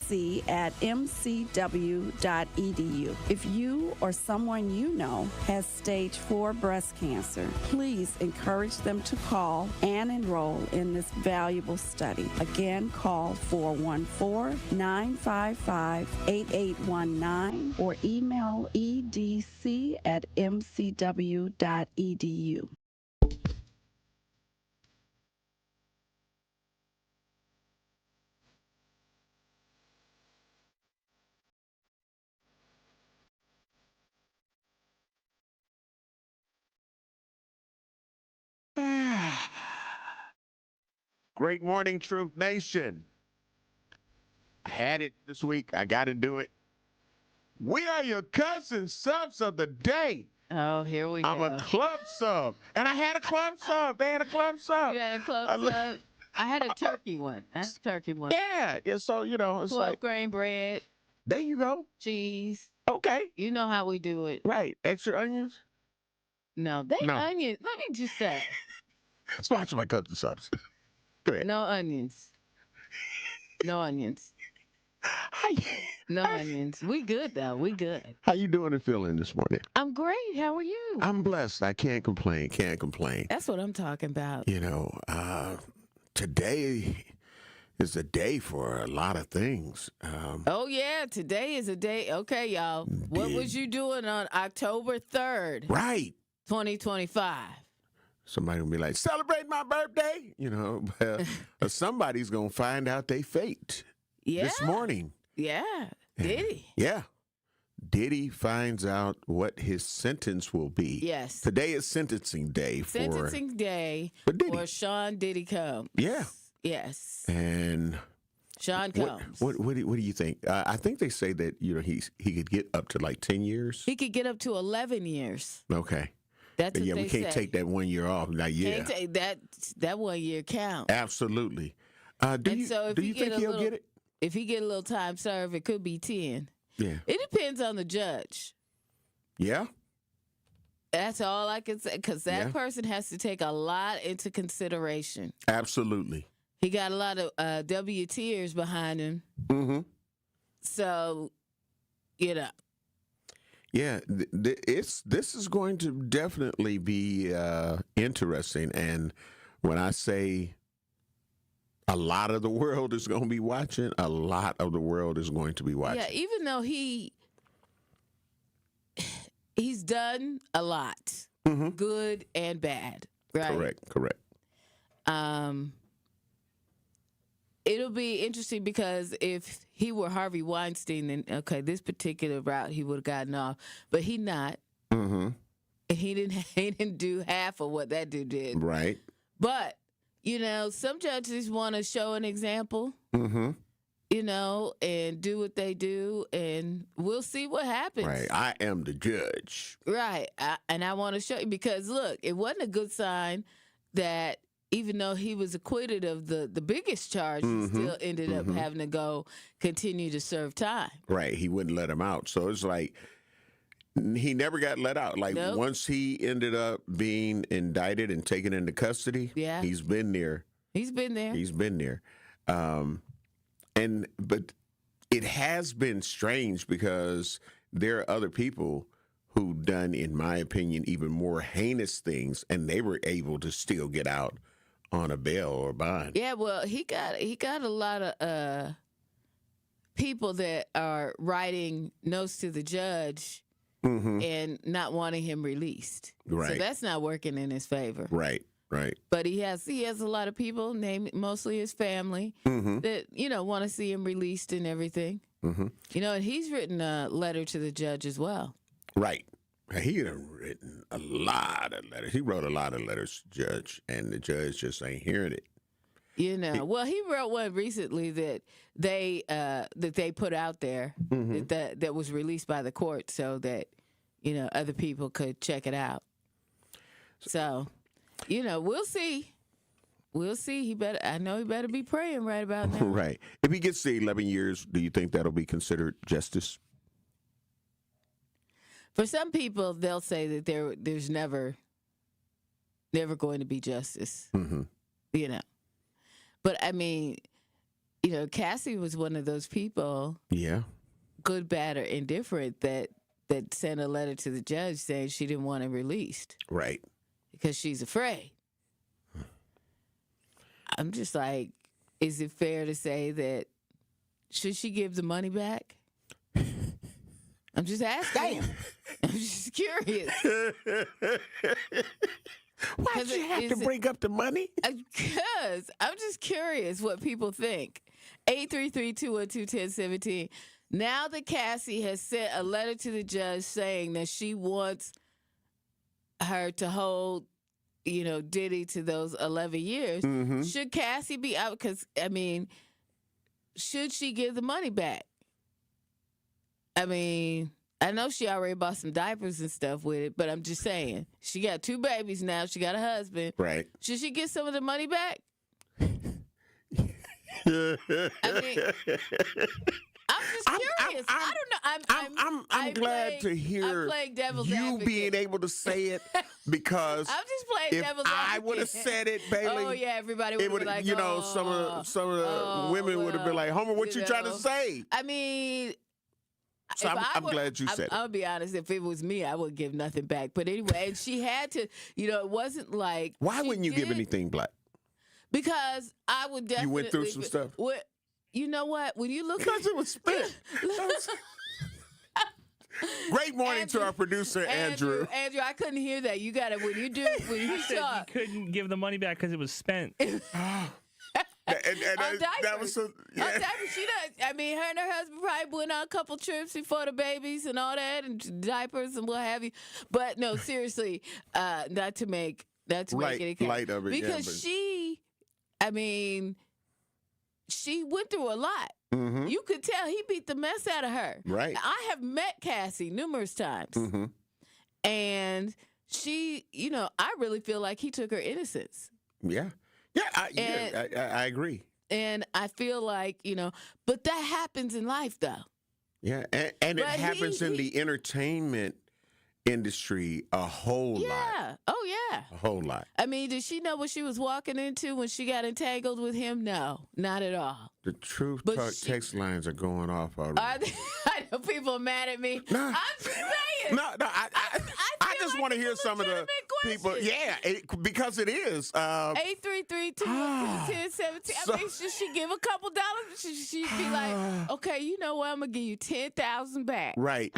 edc@mcw.edu. If you or someone you know has stage 4 breast cancer, please encourage them to call and enroll in this valuable study. Again, call 414-955-8819 or email edc@mcw.edu. Great morning, Truth Nation. I had it this week. I got to do it. We are your cousin subs of the day. Oh, here we I'm go. a club sub. And I had a club sub. They had a club sub. You had a club sub? I had a turkey one. That's a turkey one. Yeah. So, it's 12 like, grain bread, there you go. cheese. Okay. You know how we do it. Right. Extra onions? No, onions. Let me just say. Sponsor my cousin subs. Go ahead. No onions. No onions. No onions. We good, though. We good. How you doing and feeling this morning? I'm great. How are you? I'm blessed. I can't complain. That's what I'm talking about. Today is a day for a lot of things. Oh, yeah. Today is a day. Okay, y'all. What was you doing on October 3rd? Right. 2025. Somebody will be like, celebrate my birthday. Somebody's going to find out they faked this morning. Yeah. Did he? Yeah. Diddy finds out what his sentence will be. Yes. Today is sentencing day for Sean Diddy Combs. Yeah. Yes. And Sean Combs. What do you think? I think they say that he could get up to like 10 years. He could get up to 11 years. Okay. That's what we can't take that 1 year off. Now, Can't take that 1 year count. Absolutely. Do you think he'll get it? If he get a little time served, it could be 10. Yeah. It depends on the judge. Yeah. That's all I can say, because that person has to take a lot into consideration. Absolutely. He got a lot of WTers behind him. Mm-hmm. So, Yeah, this is going to definitely be interesting. And when I say a lot of the world is going to be watching, a lot of the world is going to be watching. Yeah, even though he's done a lot, good and bad, right? Correct. It'll be interesting because if he were Harvey Weinstein, then this particular route he would have gotten off, but he not. Mm-hmm. And he didn't do half of what that dude did. Right. But some judges want to show an example. Mm-hmm. And do what they do, and we'll see what happens. Right. I am the judge. Right. And I want to show you, because look, it wasn't a good sign that even though he was acquitted of the biggest charge, he still ended up having to continue to serve time. Right. He wouldn't let him out. So it's like he never got let out. Like once he ended up being indicted and taken into custody, he's been there. He's been there. But it has been strange because there are other people who done, in my opinion, even more heinous things, and they were able to still get out on a bail or bond. Yeah, well, he got a lot of people that are writing notes to the judge and not wanting him released. Right. So that's not working in his favor. Right. But he has a lot of people, mostly his family, that want to see him released and everything. And he's written a letter to the judge as well. Right. He had written a lot of letters. He wrote a lot of letters to the judge, and the judge just ain't hearing it. Well, he wrote one recently that they put out there that was released by the court so that other people could check it out. So. We'll see. I know he better be praying right about now. Right. If he gets the 11 years, do you think that'll be considered justice? For some people, they'll say that there's never going to be justice. But I mean, Cassie was one of those people, Yeah. good, bad, or indifferent, that sent a letter to the judge saying she didn't want him released. Right. Because she's afraid. I'm just like, is it fair to say that should she give the money back? I'm just asking. I'm just curious. Why'd you have to bring up the money? Because I'm just curious what people think. 833-212-1017. Now that Cassie has sent a letter to the judge saying that she wants her to hold, Diddy to those 11 years, should Cassie be out? Because, should she give the money back? I know she already bought some diapers and stuff with it, but I'm just saying. She got 2 babies now. She got a husband. Right. Should she get some of the money back? I'm just curious. I don't know. I'm glad to hear you being able to say it because I'm just playing devil's advocate. I would have said it, Bailey. Oh yeah, everybody would be like, some of the women would have been like, Homer, what you trying to say? So I'm glad you said it. I'll be honest. If it was me, I would give nothing back. But anyway, and she had to. It wasn't like. Why wouldn't you give anything back? Because I would definitely. You went through some stuff. You know what? When you look because it was spent. Great morning to our producer, Andrew. Andrew, I couldn't hear that. You got it. When you said you couldn't give the money back because it was spent. and that was so. Yeah. She does. Her and her husband probably went on a couple trips before the babies and all that, and diapers and what have you. But no, seriously, not to make any light of it, because she went through a lot. Mm-hmm. You could tell he beat the mess out of her. Right. Now, I have met Cassie numerous times. Mm-hmm. And she, I really feel like he took her innocence. Yeah. Yeah, I agree. And I feel like, but that happens in life, though. Yeah, and it happens in the entertainment industry a whole lot. Yeah. Oh, yeah. A whole lot. Did she know what she was walking into when she got entangled with him? No, not at all. The Truth Talk text lines are going off already. I know people are mad at me. No. I'm just saying. No, I just want to hear some of the people. Yeah, because it is. 833-212-1017. Should she give a couple dollars? She'd be like, okay, you know what? I'm going to give you 10,000 back. Right.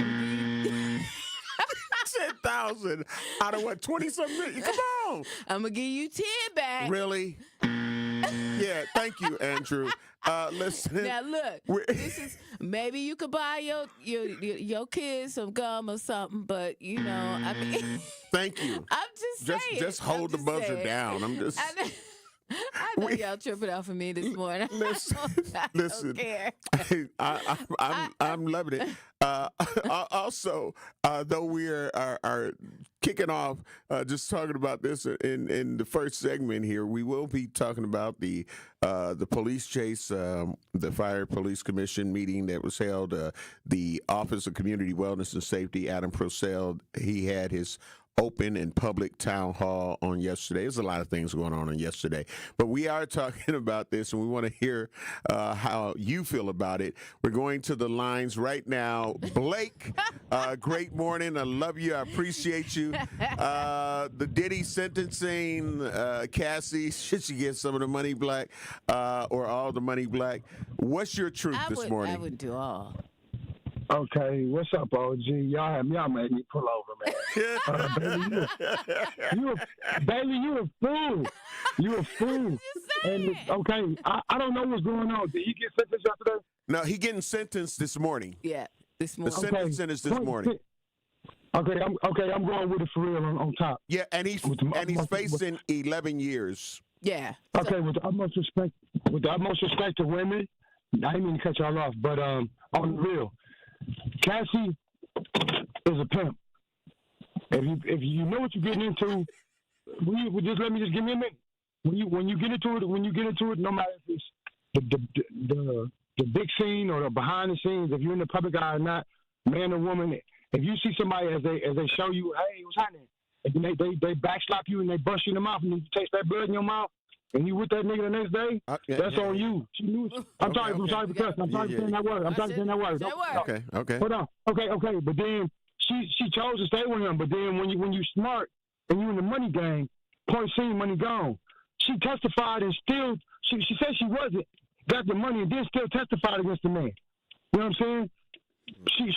10,000 out of what, 20-something million? Come on. I'm going to give you 10 back. Really? Yeah, thank you, Andrew. Listen. Now look, this is maybe you could buy your kids some gum or something, but Thank you. I'm just saying. Just hold the buzzer down. I'm just. I know y'all tripping off of me this morning. Listen, I don't care. I'm loving it. Also, though we are kicking off, just talking about this in the first segment here, we will be talking about the police chase, the Fire Police Commission meeting that was held. The Office of Community Wellness and Safety, Adam Purcell, he had his open and public town hall on yesterday. There's a lot of things going on yesterday, but we are talking about this, and we want to hear how you feel about it. We're going to the lines right now. Blake, great morning. I love you. I appreciate you. The Diddy sentencing, Cassie, should she get some of the money back or all the money back? What's your truth this morning? I would do all. Okay, what's up, OG? Y'all made me pull over, man. Baby, you a fool. You a fool. And okay, I don't know what's going on. Did he get sentenced yesterday? No, he getting sentenced this morning. Yeah, this morning. The sentencing is this morning. Okay, I'm going with it for real on top. Yeah, and he's facing 11 years. Yeah. Okay, with the utmost respect to women, I didn't mean to cut y'all off, but on the real, Cassie is a pimp. If you know what you're getting into, give me a minute. When you get into it, no matter if it's the big scene or the behind the scenes, if you're in the public eye or not, man or woman, if you see somebody as they show you, hey, what's happening? If they backslap you and they bust you in the mouth and you taste that blood in your mouth, and you with that nigga the next day, that's on you. She knew. I'm sorry for cussing. I'm sorry for saying that word. I'm sorry for saying that word. Okay. Hold on. Okay. But then she chose to stay with him. But then when you smart and you in the money game, point seen, money gone. She testified and still she said she wasn't, got the money and then still testified against the man. You know what I'm saying?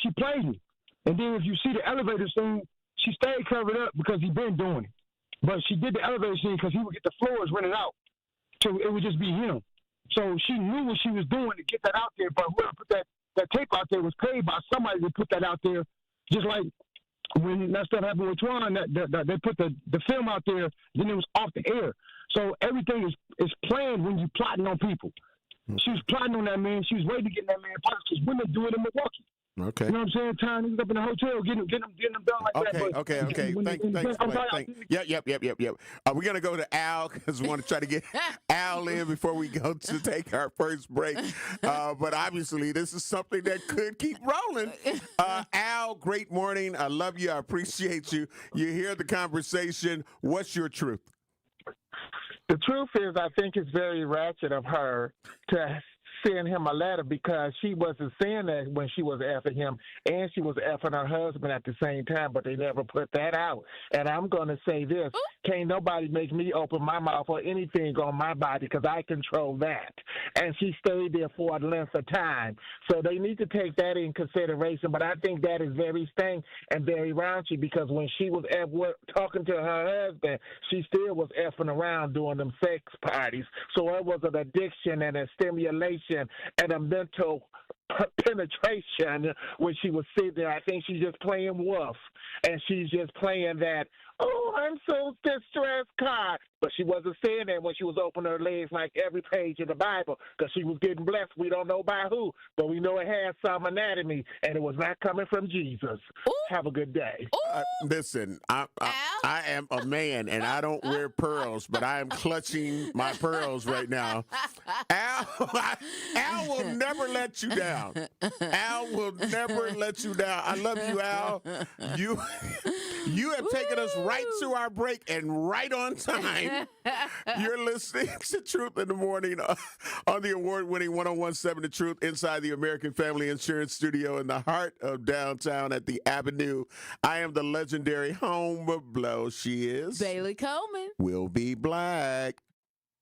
She played him. And then if you see the elevator scene, she stayed covered up because he been doing it. But she did the elevator scene because he would get the floors rented out. So it would just be him. So she knew what she was doing to get that out there, but whoever put that tape out there was paid by somebody to put that out there. Just like when that stuff happened with Twan, that they put the film out there, then it was off the air. So everything is planned when you plotting on people. She was plotting on that man. She was waiting to get that man popped because women do it in Milwaukee. Okay. You know what I'm saying? Tying niggas up in the hotel, getting them done like that. Okay. Thanks. Yep. We're going to go to Al because we want to try to get Al in before we go to take our first break. But obviously, this is something that could keep rolling. Al, great morning. I love you. I appreciate you. You hear the conversation. What's your truth? The truth is, I think it's very ratchet of her to send him a letter because she wasn't saying that when she was effing him, and she was effing her husband at the same time, but they never put that out. And I'm going to say this, can't nobody make me open my mouth or anything on my body because I control that. And she stayed there for a length of time. So they need to take that in consideration. But I think that is very stank and very raunchy because when she was talking to her husband, she still was effing around doing them sex parties. So it was an addiction and a stimulation and a mental penetration when she was sitting there. I think she's just playing wolf, and she's just playing that, oh, I'm so distressed card. But she wasn't saying that when she was opening her legs like every page in the Bible because she was getting blessed. We don't know by who, but we know it has some anatomy, and it was not coming from Jesus. Ooh. Have a good day. Listen, I am a man, and I don't wear pearls, but I am clutching my pearls right now. Al will never let you down. Al will never let you down. I love you, Al. You have taken us right to our break and right on time. You're listening to Truth in the Morning on the award-winning 101.7 The Truth inside the American Family Insurance Studio in the heart of downtown at the Avenue. I am the legendary home of blow. She is Bailey Coleman. Will be black.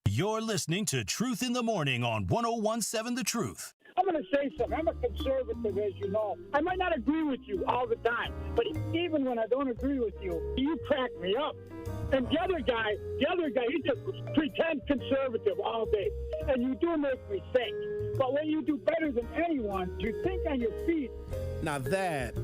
You're listening to Truth in the Morning on 101.7 The Truth. I'm going to say something. I'm a conservative, as you know. I might not agree with you all the time, but even when I don't agree with you, you crack me up. And the other guy, he just pretends conservative all day. And you do make me think. But when you do better than anyone, you think on your feet. Now that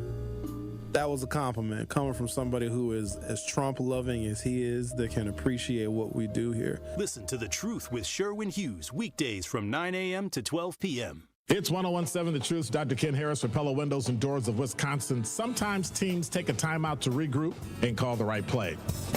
was a compliment coming from somebody who is as Trump-loving as he is, that can appreciate what we do here. Listen to The Truth with Sherwin Hughes, weekdays from 9 a.m. to 12 p.m. It's 101.7 The Truth. Dr. Ken Harris for Pella Windows and Doors of Wisconsin. Sometimes teams take a timeout to regroup and call the right play.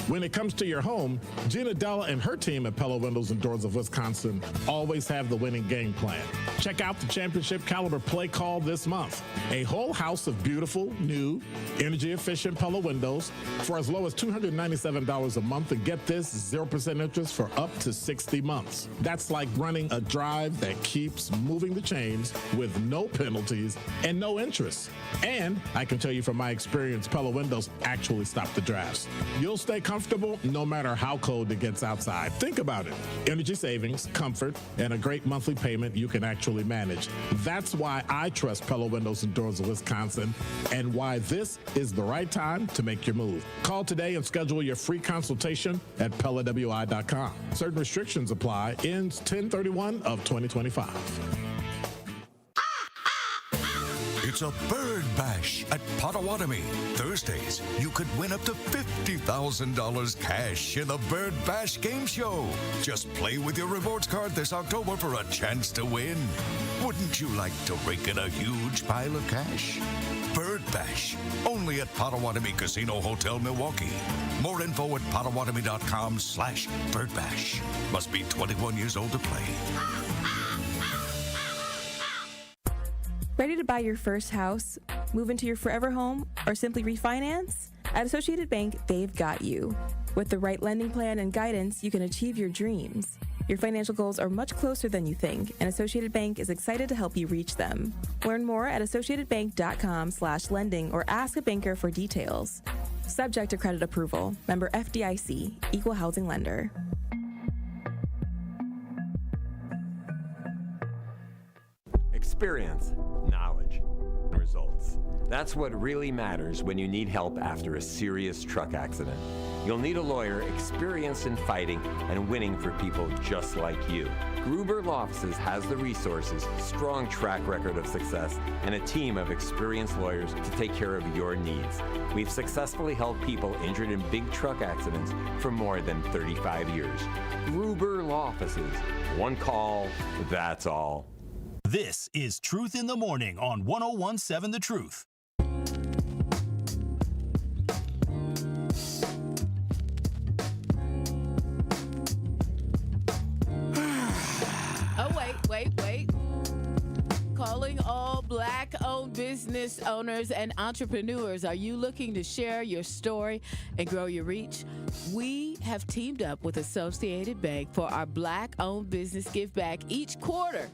When it comes to your home, Gina Della and her team at Pella Windows and Doors of Wisconsin always have the winning game plan. Check out the championship caliber play call this month. A whole house of beautiful, new, energy-efficient Pella windows for as low as $297 a month, and get this, 0% interest for up to 60 months. That's like running a drive that keeps moving the chains with no penalties and no interest. And I can tell you from my experience, Pella Windows actually stop the drafts. You'll stay comfortable no matter how cold it gets outside. Think about it. Energy savings, comfort, and a great monthly payment you can actually manage. That's why I trust Pella Windows and Doors of Wisconsin, and why this is the right time to make your move. Call today and schedule your free consultation at PellaWI.com. Certain restrictions apply. Ends 10/31 of 2025. It's a bird bash at Potawatomi. Thursdays, you could win up to $50,000 cash in the Bird Bash Game Show. Just play with your rewards card this October for a chance to win. Wouldn't you like to rake in a huge pile of cash? Bird Bash, only at Potawatomi Casino Hotel, Milwaukee. More info at Potawatomi.com/birdbash. Must be 21 years old to play. Ready to buy your first house, move into your forever home, or simply refinance? At Associated Bank, they've got you. With the right lending plan and guidance, you can achieve your dreams. Your financial goals are much closer than you think, and Associated Bank is excited to help you reach them. Learn more at associatedbank.com/lending or ask a banker for details. Subject to credit approval. Member FDIC. Equal housing lender. Experience, knowledge, results. That's what really matters when you need help after a serious truck accident. You'll need a lawyer experienced in fighting and winning for people just like you. Gruber Law Offices has the resources, strong track record of success, and a team of experienced lawyers to take care of your needs. We've successfully helped people injured in big truck accidents for more than 35 years. Gruber Law Offices. One call, that's all. This is Truth in the Morning on 101.7 The Truth. Wait. Calling all Black-owned business owners and entrepreneurs. Are you looking to share your story and grow your reach? We have teamed up with Associated Bank for our Black-owned business give back each quarter.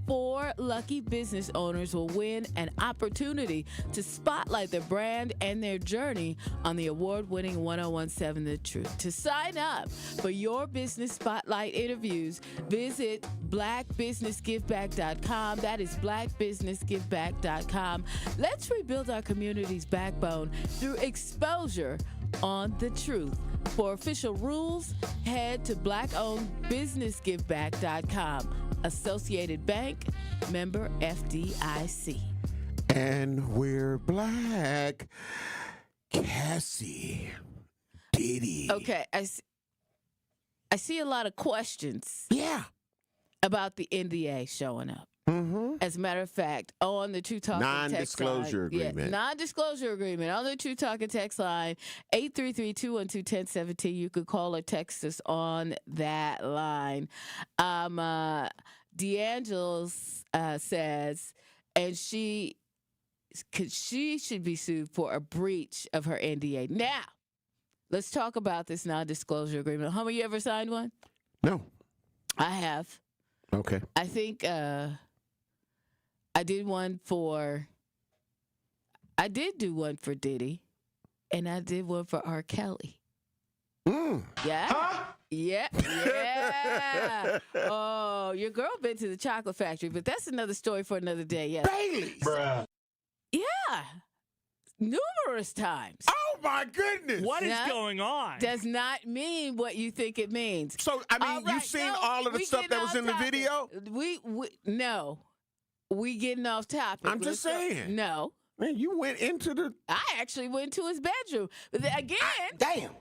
4 lucky business owners will win an opportunity to spotlight their brand and their journey on the award-winning 101.7 The Truth. To sign up for your business spotlight interviews, visit blackbusinessgiveback.com. That is blackbusinessgiveback.com. Let's rebuild our community's backbone through exposure on the truth. For official rules, head to blackownedbusinessgiveback.com. Associated Bank, member FDIC. And we're black. Cassie. Diddy. Okay, I see a lot of questions. Yeah. About the NDA showing up. Mm-hmm. As a matter of fact, on the True Talking text line. Non-disclosure agreement. Yeah, non-disclosure agreement. On the True Talking text line, 833-212-1017. You could call or text us on that line. D'Angelo's says, and she should be sued for a breach of her NDA. Now, let's talk about this non-disclosure agreement. Homie, you ever signed one? No. I have. Okay. I think I did do one for Diddy, and I did one for R. Kelly. Yeah. Huh? Yeah. Oh, your girl been to the chocolate factory, but that's another story for another day. Yeah. Bailey's. Bruh. Yeah. Numerous times. Oh my goodness. What is going on? Does not mean what you think it means. So, I mean, you've seen all of the stuff that was in the video? No. We getting off topic. I'm just saying. No. Man, you went into the... I actually went to his bedroom. But again... Damn.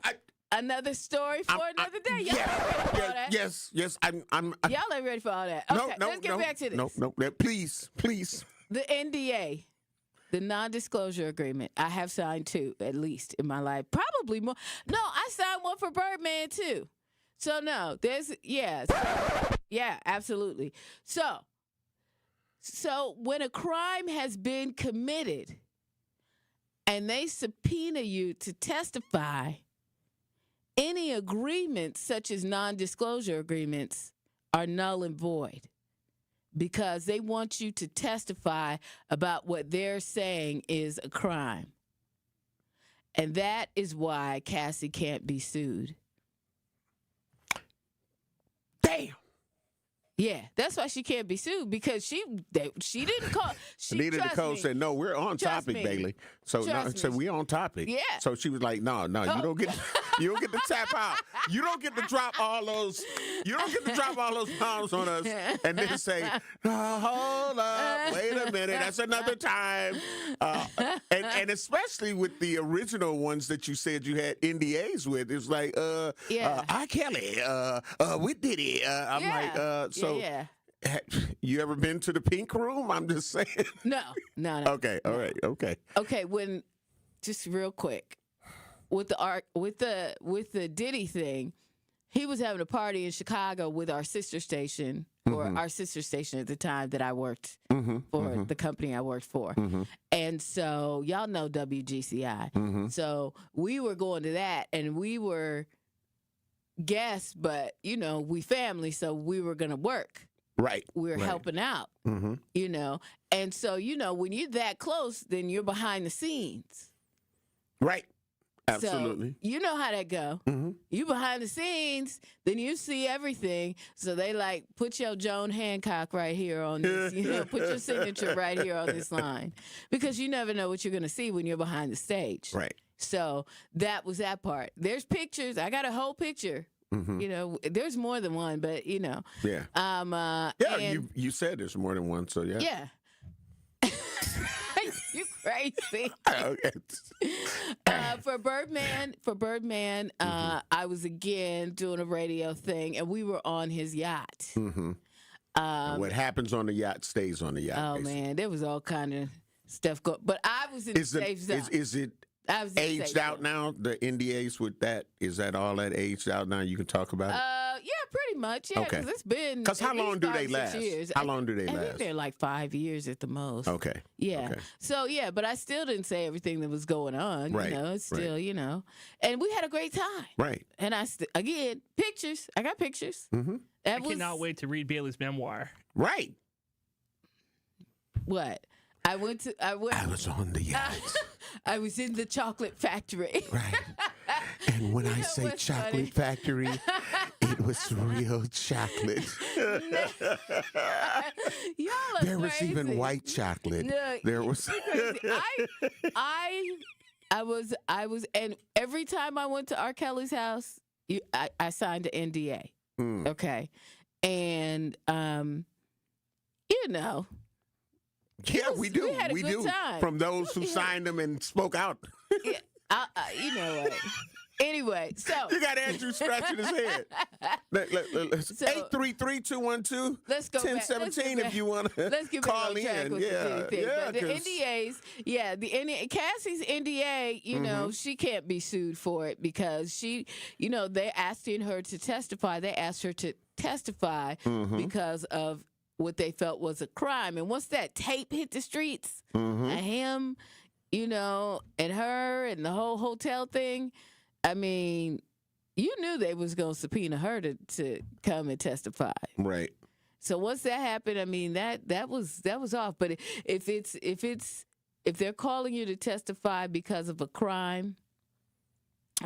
Another story for another day. Y'all ain't ready for all that. Yes. Y'all ain't ready for all that. Okay, let's get back to this. No. Please. The NDA, the non-disclosure agreement, I have signed 2, at least, in my life. Probably more. No, I signed one for Birdman, too. So, no, yeah, absolutely. So when a crime has been committed and they subpoena you to testify, any agreements such as non-disclosure agreements are null and void because they want you to testify about what they're saying is a crime. And that is why Cassie can't be sued. Damn. Yeah, that's why she can't be sued because she didn't call. Anita Nicole said, "No, we're on topic, me. Bailey." So we on topic. Yeah. So she was like, "No, you don't get to tap out. You don't get to drop all those. You don't get to drop all those pounds on us and then say, hold up, wait a minute, that's another time." And especially with the original ones that you said you had NDAs with, it's like, R. Kelly, with Diddy. I'm like, so. Yeah. You ever been to the pink room? I'm just saying. No. Okay, all right, okay. Okay, just real quick, with the Diddy thing, he was having a party in Chicago with our sister station, or our sister station at the time that I worked for, the company I worked for. And so y'all know WGCI. So we were going to that, and we were guests, but we family, so we were gonna work. Right. We were helping out. And so when you're that close, then you're behind the scenes. Right. Absolutely. So, you know how that go. You behind the scenes, then you see everything. So they put your Joan Hancock right here on this, put your signature right here on this line. Because you never know what you're going to see when you're behind the stage. Right. So that was that part. There's pictures. I got a whole picture. There's more than one, but Yeah. You said there's more than one, so yeah. Yeah. You crazy. For Birdman, I was again doing a radio thing, and we were on his yacht. What happens on the yacht stays on the yacht. Oh basically. man, there was all kind of stuff going. But I was in the safe zone. Is it aged out now? The NDAs with that, is that all that aged out now? You can talk about it. Yeah, pretty much. Yeah, because it's been. Because how long do they last? Years. How long do they I last? think they're like 5 years at the most. Okay. Yeah. Okay. So yeah, but I still didn't say everything that was going on. Right. It's still, and we had a great time. Right. And again, pictures. I got pictures. I cannot wait to read Bailey's memoir. Right. What? I was on the yacht. I was in the chocolate factory. Right. And when I say chocolate factory, it was real chocolate. Y'all are there was crazy. even white chocolate. No, there was. I was, and every time I went to R. Kelly's house, I signed an NDA. Okay, and Yeah, we do. We had a we good do. time. From those who signed them and spoke out. Yeah, you know what? Anyway, so you got Andrew scratching his head. 833-212. Let's go 1017 if you want to call in. The NDAs, Cassie's NDA, she can't be sued for it because she, they asking her to testify. They asked her to testify because of what they felt was a crime. And once that tape hit the streets, him, and her and the whole hotel thing, I mean, you knew they was going to subpoena her to come and testify. Right. So once that happened, I mean, that was off. But if they're calling you to testify because of a crime,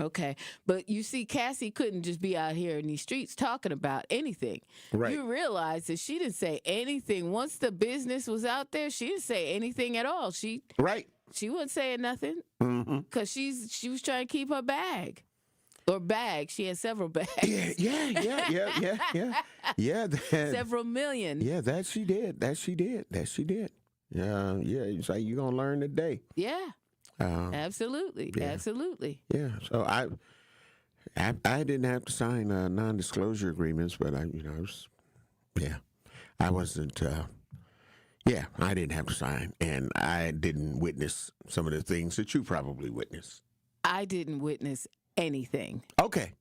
okay. But you see, Cassie couldn't just be out here in these streets talking about anything. Right. You realize that she didn't say anything. Once the business was out there, she didn't say anything at all. She wasn't saying nothing because she was trying to keep her bag. Or bag. She had several bags. Yeah. Several million. Yeah, that she did. Yeah. It's like you're gonna learn today. Yeah. Absolutely. Yeah. Absolutely. Yeah. So I didn't have to sign non-disclosure agreements, but I wasn't. I didn't have to sign, and I didn't witness some of the things that you probably witnessed. I didn't witness anything. Okay.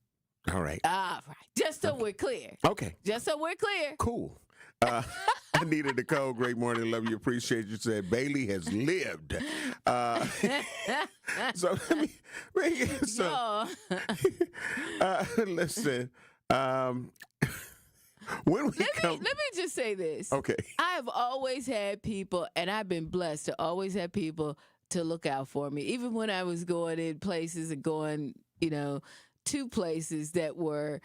All right. All right. Just so we're clear. Okay. Just so we're clear. Cool. Anita Nicole, great morning. Love you. Appreciate you. Said Bailey has lived. So listen. When we let me just say this. Okay. I have always had people, and I've been blessed to always have people to look out for me. Even when I was going in places and going, to places that were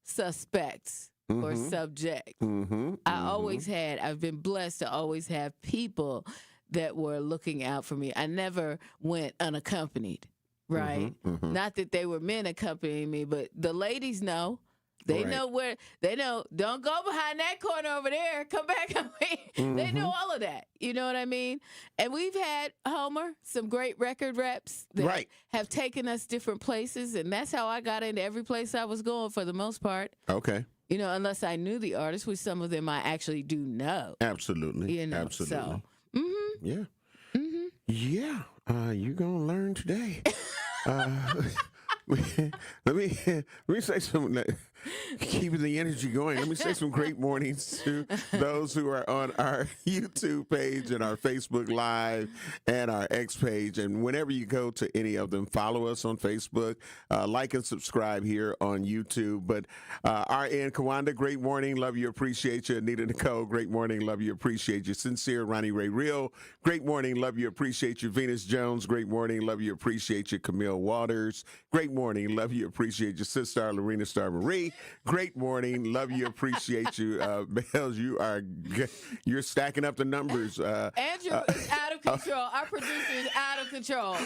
suspects or subject. I've been blessed to always have people that were looking out for me. I never went unaccompanied, right? Not that they were men accompanying me, but the ladies know. They know where, don't go behind that corner over there. Come back. They know all of that. You know what I mean? And we've had, Homer, some great record reps that have taken us different places. And that's how I got into every place I was going for the most part. Okay. Unless I knew the artists, which some of them I actually do know. Absolutely. Absolutely. So, Yeah. Yeah. You're going to learn today. Let me say something. Keeping the energy going. Let me say some great mornings to those who are on our YouTube page and our Facebook Live and our X page. And whenever you go to any of them, follow us on Facebook, like and subscribe here on YouTube. But R.N. Kawanda, great morning. Love you, appreciate you. Anita Nicole, great morning. Love you, appreciate you. Sincere Ronnie Ray Real, great morning. Love you, appreciate you. Venus Jones, great morning. Love you, appreciate you. Camille Waters, great morning. Love you, appreciate you. Sister Lorena Star Marie, great morning. Love you, appreciate you. Bells, you're stacking up the numbers. Andrew is out of control. Our producer is out of control.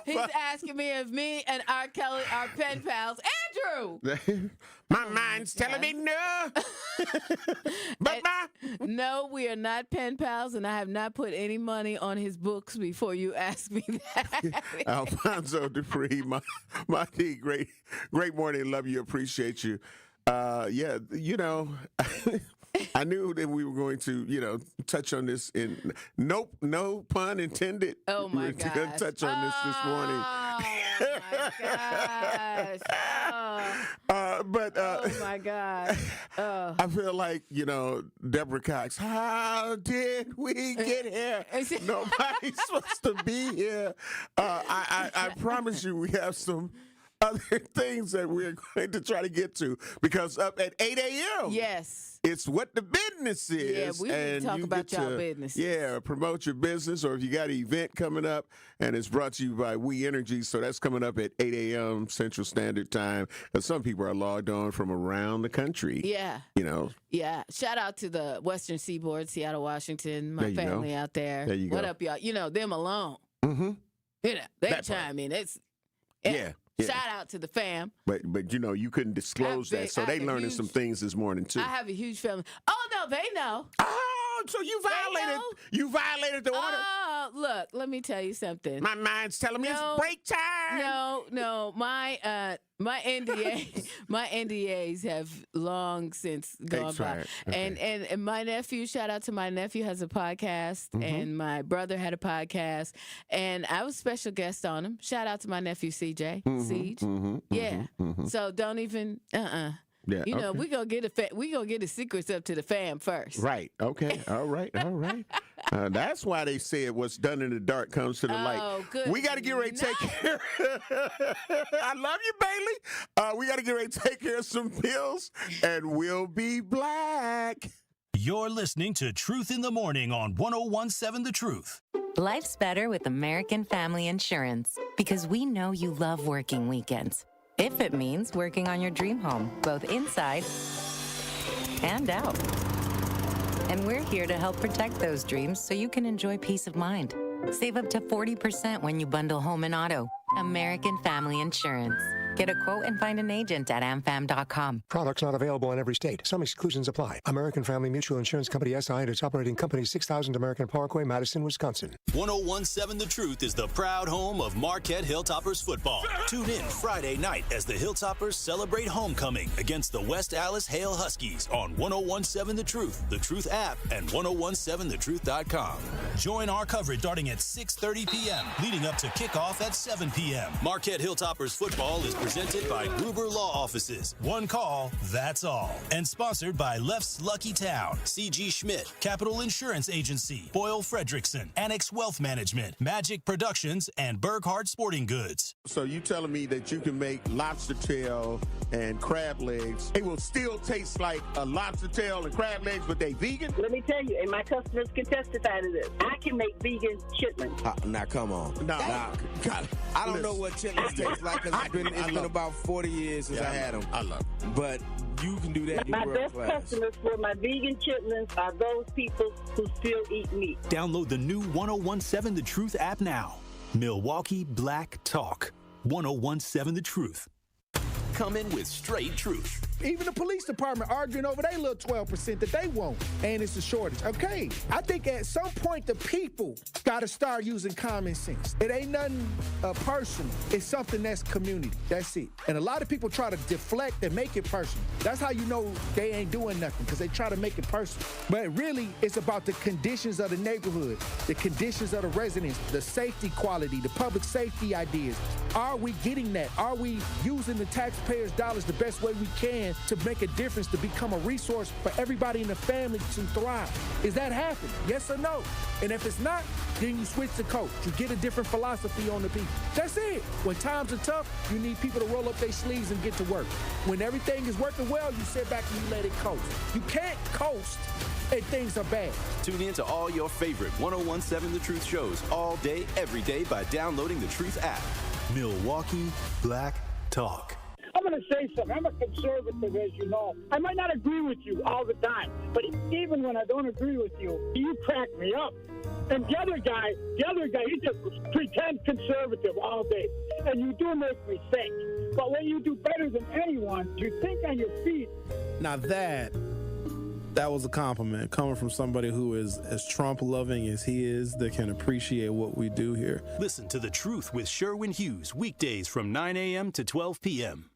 He's asking me if me and R. Kelly are pen pals. Andrew! My mind's telling me no. No, we are not pen pals, and I have not put any money on his books before you ask me that. Alfonso Dupree, my D, great morning. Love you, appreciate you. Yeah, I knew that we were going to, touch on this in no pun intended. Oh my gosh. gosh. We're going to touch on this morning. Oh my gosh. Oh my God. I feel like, Deborah Cox, how did we get here? Nobody's supposed to be here. I promise you we have some other things that we're going to try to get to, because up at 8 a.m. Yes. It's what the business is. Yeah, we need to talk about y'all business. Yeah, promote your business, or if you got an event coming up, and it's brought to you by We Energy, so that's coming up at 8 a.m. Central Standard Time, because some people are logged on from around the country. Yeah. Yeah. Shout out to the Western Seaboard, Seattle, Washington, my family out there. There you go. What up, y'all? Them alone. Mm-hmm. They chime in. Yeah. Shout out to the fam. But you couldn't disclose that, so they learning some things this morning too. I have a huge family. Oh no, they know. Oh, so you violated the order. Oh, look, let me tell you something. My mind's telling me it's break time. No, my NDAs have long since gone by. Okay. And my nephew, shout out to my nephew, has a podcast, and my brother had a podcast, and I was special guest on him. Shout out to my nephew CJ, Siege. So don't even Yeah, we gonna get the secrets up to the fam first. Right. Okay. All right. That's why they said what's done in the dark comes to the light. Good. We got to get ready to take care. I love you, Bailey. We got to get ready to take care of some bills, and we'll be black. You're listening to Truth in the Morning on 101.7 The Truth. Life's better with American Family Insurance, because we know you love working weekends. If it means working on your dream home, both inside and out. And we're here to help protect those dreams so you can enjoy peace of mind. Save up to 40% when you bundle home and auto. American Family Insurance. Get a quote and find an agent at amfam.com. Products not available in every state. Some exclusions apply. American Family Mutual Insurance Company, SI, and its operating company, 6000 American Parkway, Madison, Wisconsin. 101.7 The Truth is the proud home of Marquette Hilltoppers football. Tune in Friday night as the Hilltoppers celebrate homecoming against the West Allis Hale Huskies on 101.7 The Truth app, and 1017thetruth.com. Join our coverage starting at 6:30 p.m., leading up to kickoff at 7 p.m. Marquette Hilltoppers football is presented by Gruber Law Offices. One call, that's all. And sponsored by Left's Lucky Town, C.G. Schmidt, Capital Insurance Agency, Boyle Fredrickson, Annex Wealth Management, Magic Productions, and Burghardt Sporting Goods. So you telling me that you can make lobster tail and crab legs? It will still taste like a lobster tail and crab legs, but they vegan? Let me tell you, and my customers can testify to this. I can make vegan chitlins. Now, come on. No. I don't know what chitlins taste like, because it's been about 40 years since I had them. I love them. But you can do that. My best customers for my vegan chitlins are those people who still eat meat. Download the new 1017 The Truth app now. Milwaukee Black Talk. 1017 The Truth. Come in with straight truth. Even the police department arguing over their little 12% that they want, and it's a shortage. Okay, I think at some point the people got to start using common sense. It ain't nothing personal. It's something that's community. That's it. And a lot of people try to deflect and make it personal. That's how you know they ain't doing nothing, because they try to make it personal. But really, it's about the conditions of the neighborhood, the conditions of the residents, the safety quality, the public safety ideas. Are we getting that? Are we using the taxpayers' dollars the best way we can plan to make a difference, to become a resource for everybody in the family to thrive. Is that happening? Yes or no? And if it's not, then you switch the coach. You get a different philosophy on the people. That's it. When times are tough, you need people to roll up their sleeves and get to work. When everything is working well, you sit back and you let it coast. You can't coast and things are bad. Tune in to all your favorite 1017 The Truth shows all day, every day by downloading the Truth app. Milwaukee Black Talk. I'm going to say something. I'm a conservative, as you know. I might not agree with you all the time, but even when I don't agree with you, you crack me up. And the other guy, he just pretends conservative all day. And you do make me think. But when you do better than anyone, you think on your feet. Now that was a compliment coming from somebody who is as Trump-loving as he is, that can appreciate what we do here. Listen to The Truth with Sherwin Hughes, weekdays from 9 a.m. to 12 p.m.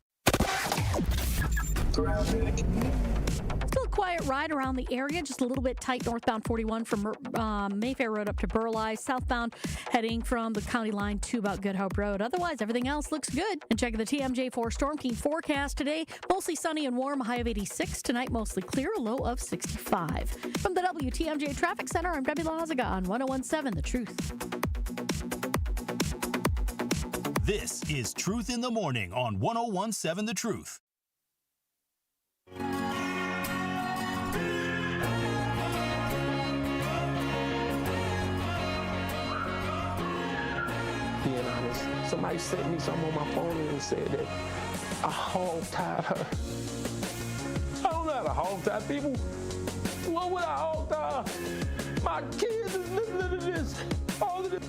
Still a quiet ride around the area, just a little bit tight northbound 41 from Mayfair Road up to Burleigh, southbound heading from the county line to about Good Hope Road. Otherwise, everything else looks good. And check the TMJ4 Storm King forecast today. Mostly sunny and warm, a high of 86. Tonight, mostly clear, a low of 65. From the WTMJ Traffic Center, I'm Debbie Lazaga on 1017 The Truth. This is Truth in the Morning on 1017 The Truth. Being honest, somebody sent me something on my phone and said that I hog-tied her. I don't know how to hog-tie people. What would I hog-tie? My kids is listening to this. All of this.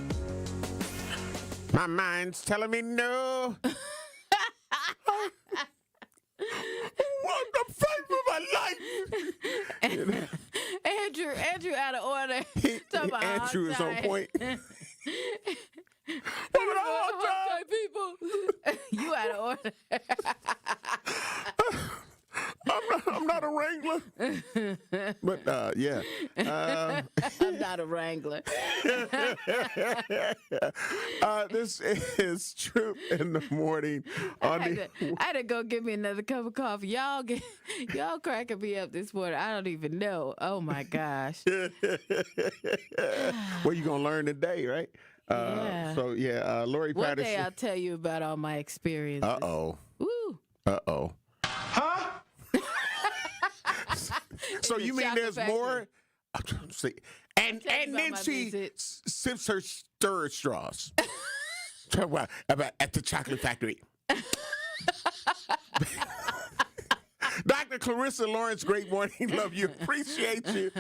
My mind's telling me no. Want the fight for my life. Andrew out of order. Andrew is on point. People. You out of order. I'm not a wrangler. But, yeah. I'm not a wrangler. This is Truth in the Morning. I had to go get me another cup of coffee. Y'all cracking me up this morning. I don't even know. Oh, my gosh. Well, you're going to learn today, right? Yeah. So, Lori One Patterson. day I'll tell you about all my experiences. Uh-oh. Woo. Uh-oh. Huh? So you mean there's more? See, and then she sips her stir straws. About at the chocolate factory. Dr. Clarissa Lawrence, great morning, love you, appreciate you.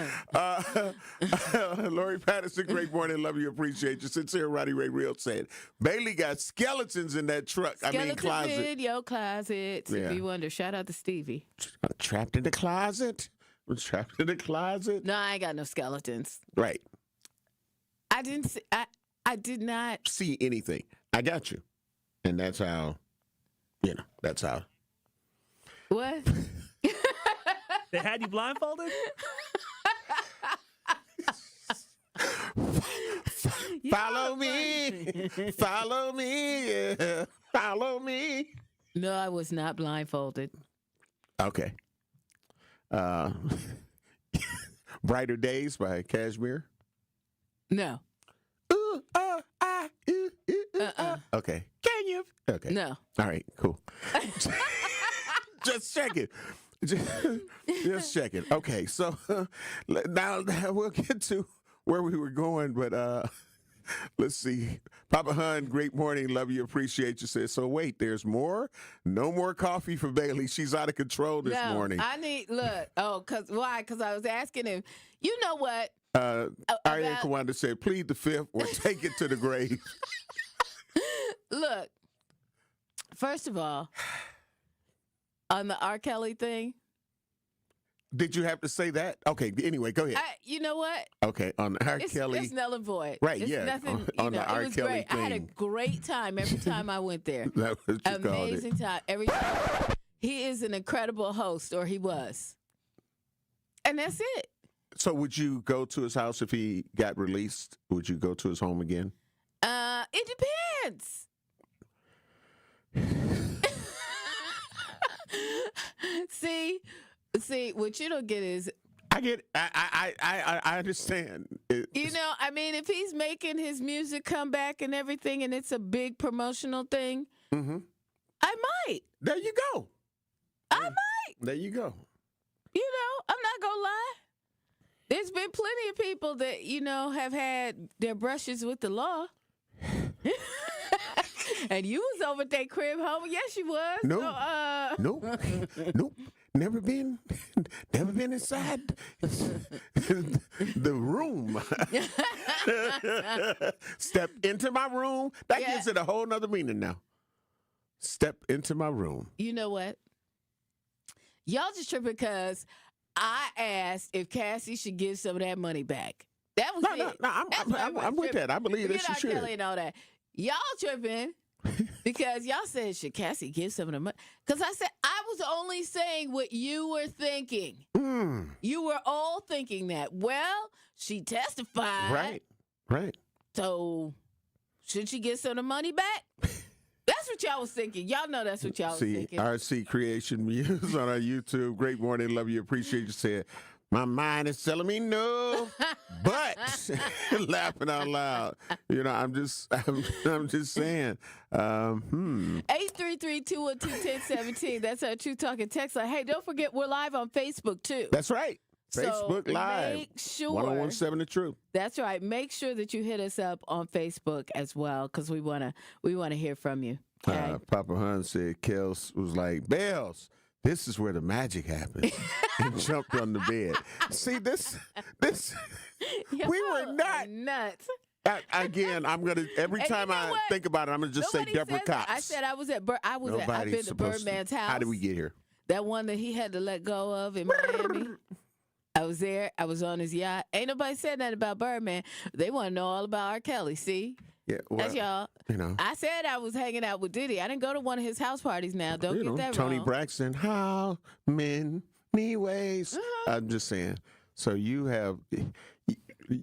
Lori Patterson, great morning, love you, appreciate you. Sincere Roddy Ray Real said, Bailey got skeletons in that truck. Closet. In your closet. Yeah. If you wonder, shout out to Stevie. Trapped in the closet? Was trapped in the closet? No, I ain't got no skeletons. Right. I didn't see, I did not see anything. I got you. And that's how, that's how. What? They had you blindfolded? Follow me. Follow me. Yeah. Follow me. No, I was not blindfolded. Okay. Brighter Days by Kashmir? No. Okay. Can you? Okay. No. All right, cool. Just checking. Just checking. Okay, so now we'll get to where we were going, but let's see. Papa Hun, great morning. Love you, appreciate you. Says, so wait, there's more? No more coffee for Bailey. She's out of control this morning. I need, why? Because I was asking him, you know what? Ariane Kawanda said, plead the fifth or take it to the grave. Look, first of all, on the R. Kelly thing. Did you have to say that? Okay, anyway, go ahead. You know what? Okay, on the R. Kelly. It's null and void. Right, it's yeah. Nothing, on the R. Kelly great. thing. I had a great time every time I went there. That was what you amazing time. Every time. He is an incredible host, or he was. And that's it. So would you go to his house if he got released? Would you go to his home again? It depends. See, what you don't get is. I get. I understand. You know, I mean, if he's making his music come back and everything, and it's a big promotional thing, I might. There you go. I might. There you go. You know, I'm not gonna lie. There's been plenty of people that, you know, have had their brushes with the law. And you was over at that crib, home. Yes, you was. No. So, Nope. Never been inside the room. Step into my room. That gives it a whole nother meaning now. Step into my room. You know what? Y'all just tripping because I asked if Cassie should give some of that money back. That was it. No, I'm with that. I believe that she should. Kelly and all that. Y'all tripping because y'all said, should Cassie give some of the money? Because I said, I was only saying what you were thinking. You were all thinking that. Well, she testified. Right. So should she get some of the money back? That's what y'all was thinking. Y'all know that's what y'all was thinking. RC Creation Muse on our YouTube. Great morning. Love you. Appreciate you. Said, my mind is telling me no, but laughing out loud. You know, I'm just saying. 833-212-1017. That's our True Talking text line. Hey, don't forget we're live on Facebook too. That's right. Facebook so Live. Make sure 1017 The Truth. That's right. Make sure that you hit us up on Facebook as well, because we wanna hear from you. Okay? Papa Hun said Kels was like, Bells, this is where the magic happens. And jumped on the bed. See, this we were not nuts. Again, I'm gonna every time I think about it, I'm gonna just say Deborah Cox. I said I was at I've been to Birdman's house. How did we get here? That one that he had to let go of in Miami. I was there. I was on his yacht. Ain't nobody said that about Birdman. They want to know all about R. Kelly. See? Yeah, well, that's y'all. You know, I said I was hanging out with Diddy. I didn't go to one of his house parties now. Don't get that Tony wrong. Braxton, how many ways? I'm just saying. So you have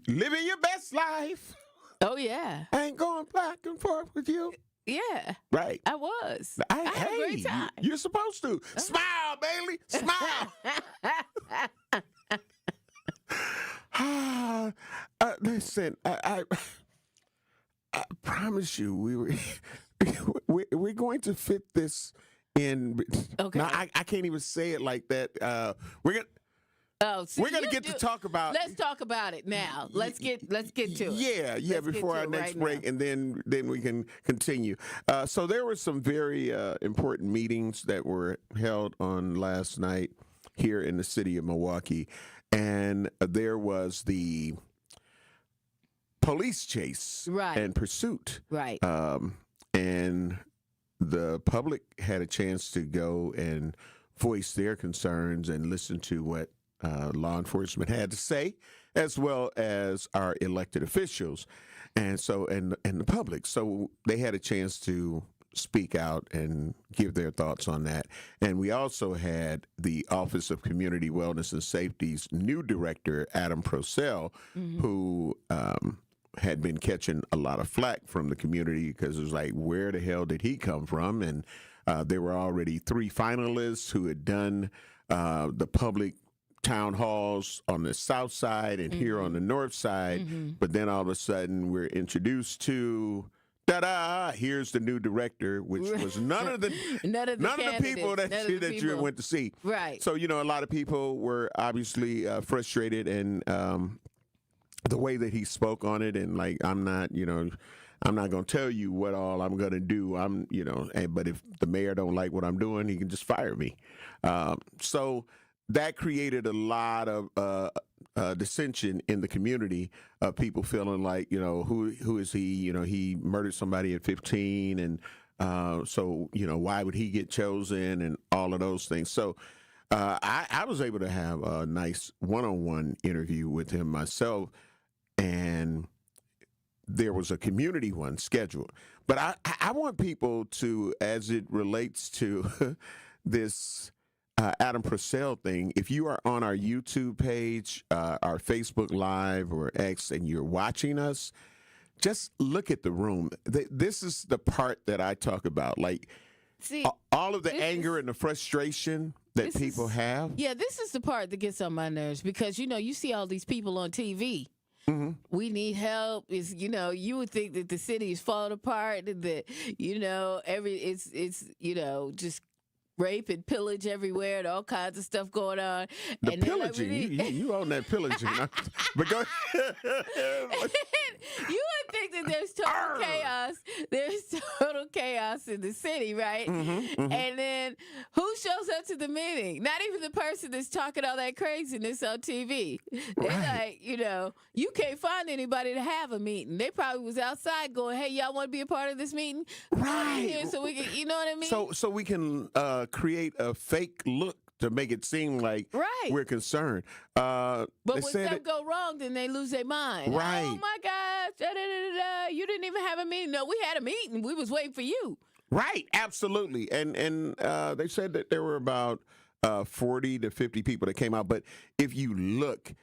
living your best life. Oh, yeah. I ain't going back and forth with you. Yeah. Right. I was. I had a great time. You're supposed to. Smile, Bailey. Smile. Listen, I promise you, we're going to fit this in. Okay. Now, I can't even say it like that. We're gonna. Oh, see, we're gonna get to talk about. Let's talk about it now. Let's get to it. Yeah. Let's before our next break, now. And then we can continue. So there were some very important meetings that were held on last night here in the city of Milwaukee, and there was the police chase and pursuit. Right. And the public had a chance to go and voice their concerns and listen to what law enforcement had to say, as well as our elected officials, and the public. So they had a chance to speak out and give their thoughts on that. And we also had the Office of Community Wellness and Safety's new director, Adam Purcell, who had been catching a lot of flack from the community because it was like, where the hell did he come from? And there were already 3 finalists who had done the public town halls on the south side and here on the north side. But then all of a sudden we're introduced to here's the new director, which was none of the people that you went to see. Right. So, you know, a lot of people were obviously frustrated, and the way that he spoke on it, and like, I'm not going to tell you what all I'm going to do. But if the mayor don't like what I'm doing, he can just fire me. So that created a lot of dissension in the community of people feeling like, who is he? He murdered somebody at 15, and so why would he get chosen, and all of those things. So I was able to have a nice one-on-one interview with him myself, and there was a community one scheduled. But I want people to, as it relates to this Adam Purcell thing, if you are on our YouTube page, our Facebook Live or X, and you're watching us, just look at the room. This is the part that I talk about. Like, all of the anger and the frustration that people have. Yeah, this is the part that gets on my nerves because, you see all these people on TV. Mm-hmm. We need help. You would think that the city is falling apart and that, it's just rape and pillage everywhere and all kinds of stuff going on. The and pillaging, you own that pillaging. But go ahead. You would think that there's total chaos. There's total chaos in the city, right? Mm-hmm. And then who shows up to the meeting? Not even the person that's talking all that craziness on TV. They're like, you can't find anybody to have a meeting. They probably was outside going, hey, y'all want to be a part of this meeting? Right. Here so we can, you know what I mean? So we can create a fake look to make it seem like we're concerned. But when stuff go wrong, then they lose their mind. Right. Oh, my gosh. You didn't even have a meeting. No, we had a meeting. We was waiting for you. Right. Absolutely. And they said that there were about 40 to 50 people that came out. But if you look,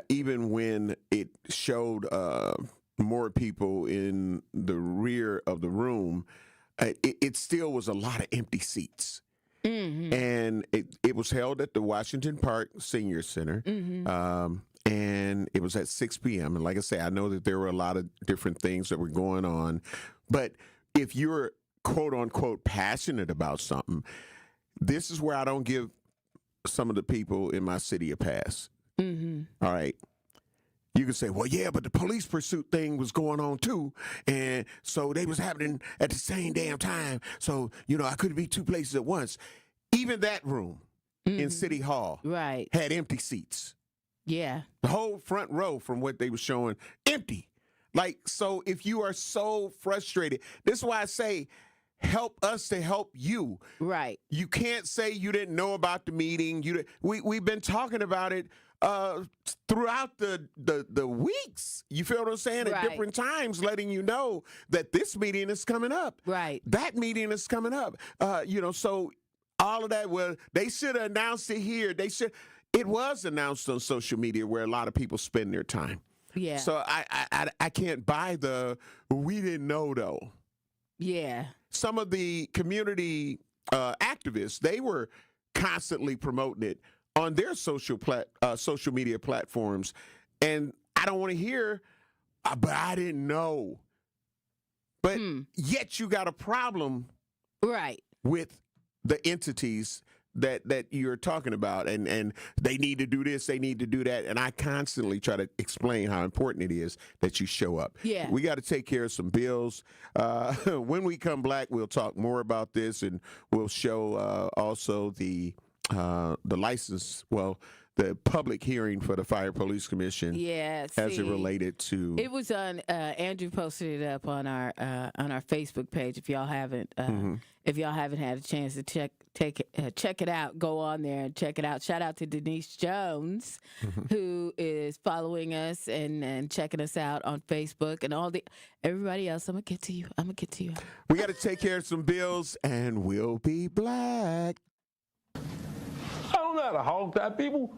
even when it showed more people in the rear of the room, it still was a lot of empty seats. Mm-hmm. And it was held at the Washington Park Senior Center. Mm-hmm. And it was at 6 p.m. And like I say, I know that there were a lot of different things that were going on. But if you're, quote unquote, passionate about something, this is where I don't give some of the people in my city a pass. Mm-hmm. All right. You can say, well, yeah, but the police pursuit thing was going on too. And so they was happening at the same damn time. So, I couldn't be two places at once. Even that room in City Hall had empty seats. Yeah. The whole front row from what they were showing, empty. Like, so if you are so frustrated, this is why I say, help us to help you. Right. You can't say you didn't know about the meeting. We've been talking about it throughout the weeks. You feel what I'm saying? At different times, letting you know that this meeting is coming up. Right. That meeting is coming up. So all of that, well, they should have announced it here. It was announced on social media where a lot of people spend their time. Yeah. So I can't buy we didn't know though. Yeah. Some of the community activists, they were constantly promoting it on their social media platforms. And I don't want to hear, but I didn't know. But yet you got a problem with the entities that you're talking about, and they need to do this, they need to do that, and I constantly try to explain how important it is that you show up. Yeah. We got to take care of some bills. When we come back, we'll talk more about this, and we'll show also the license, the public hearing for the Fire Police Commission. Yeah, as it related to. It was on. Andrew posted it up on our Facebook page. If y'all haven't, had a chance to check it out, go on there and check it out. Shout out to Denise Jones, who is following us and checking us out on Facebook, and everybody else. I'm gonna get to you. We got to take care of some bills, and we'll be back. I don't know how to hog that, people.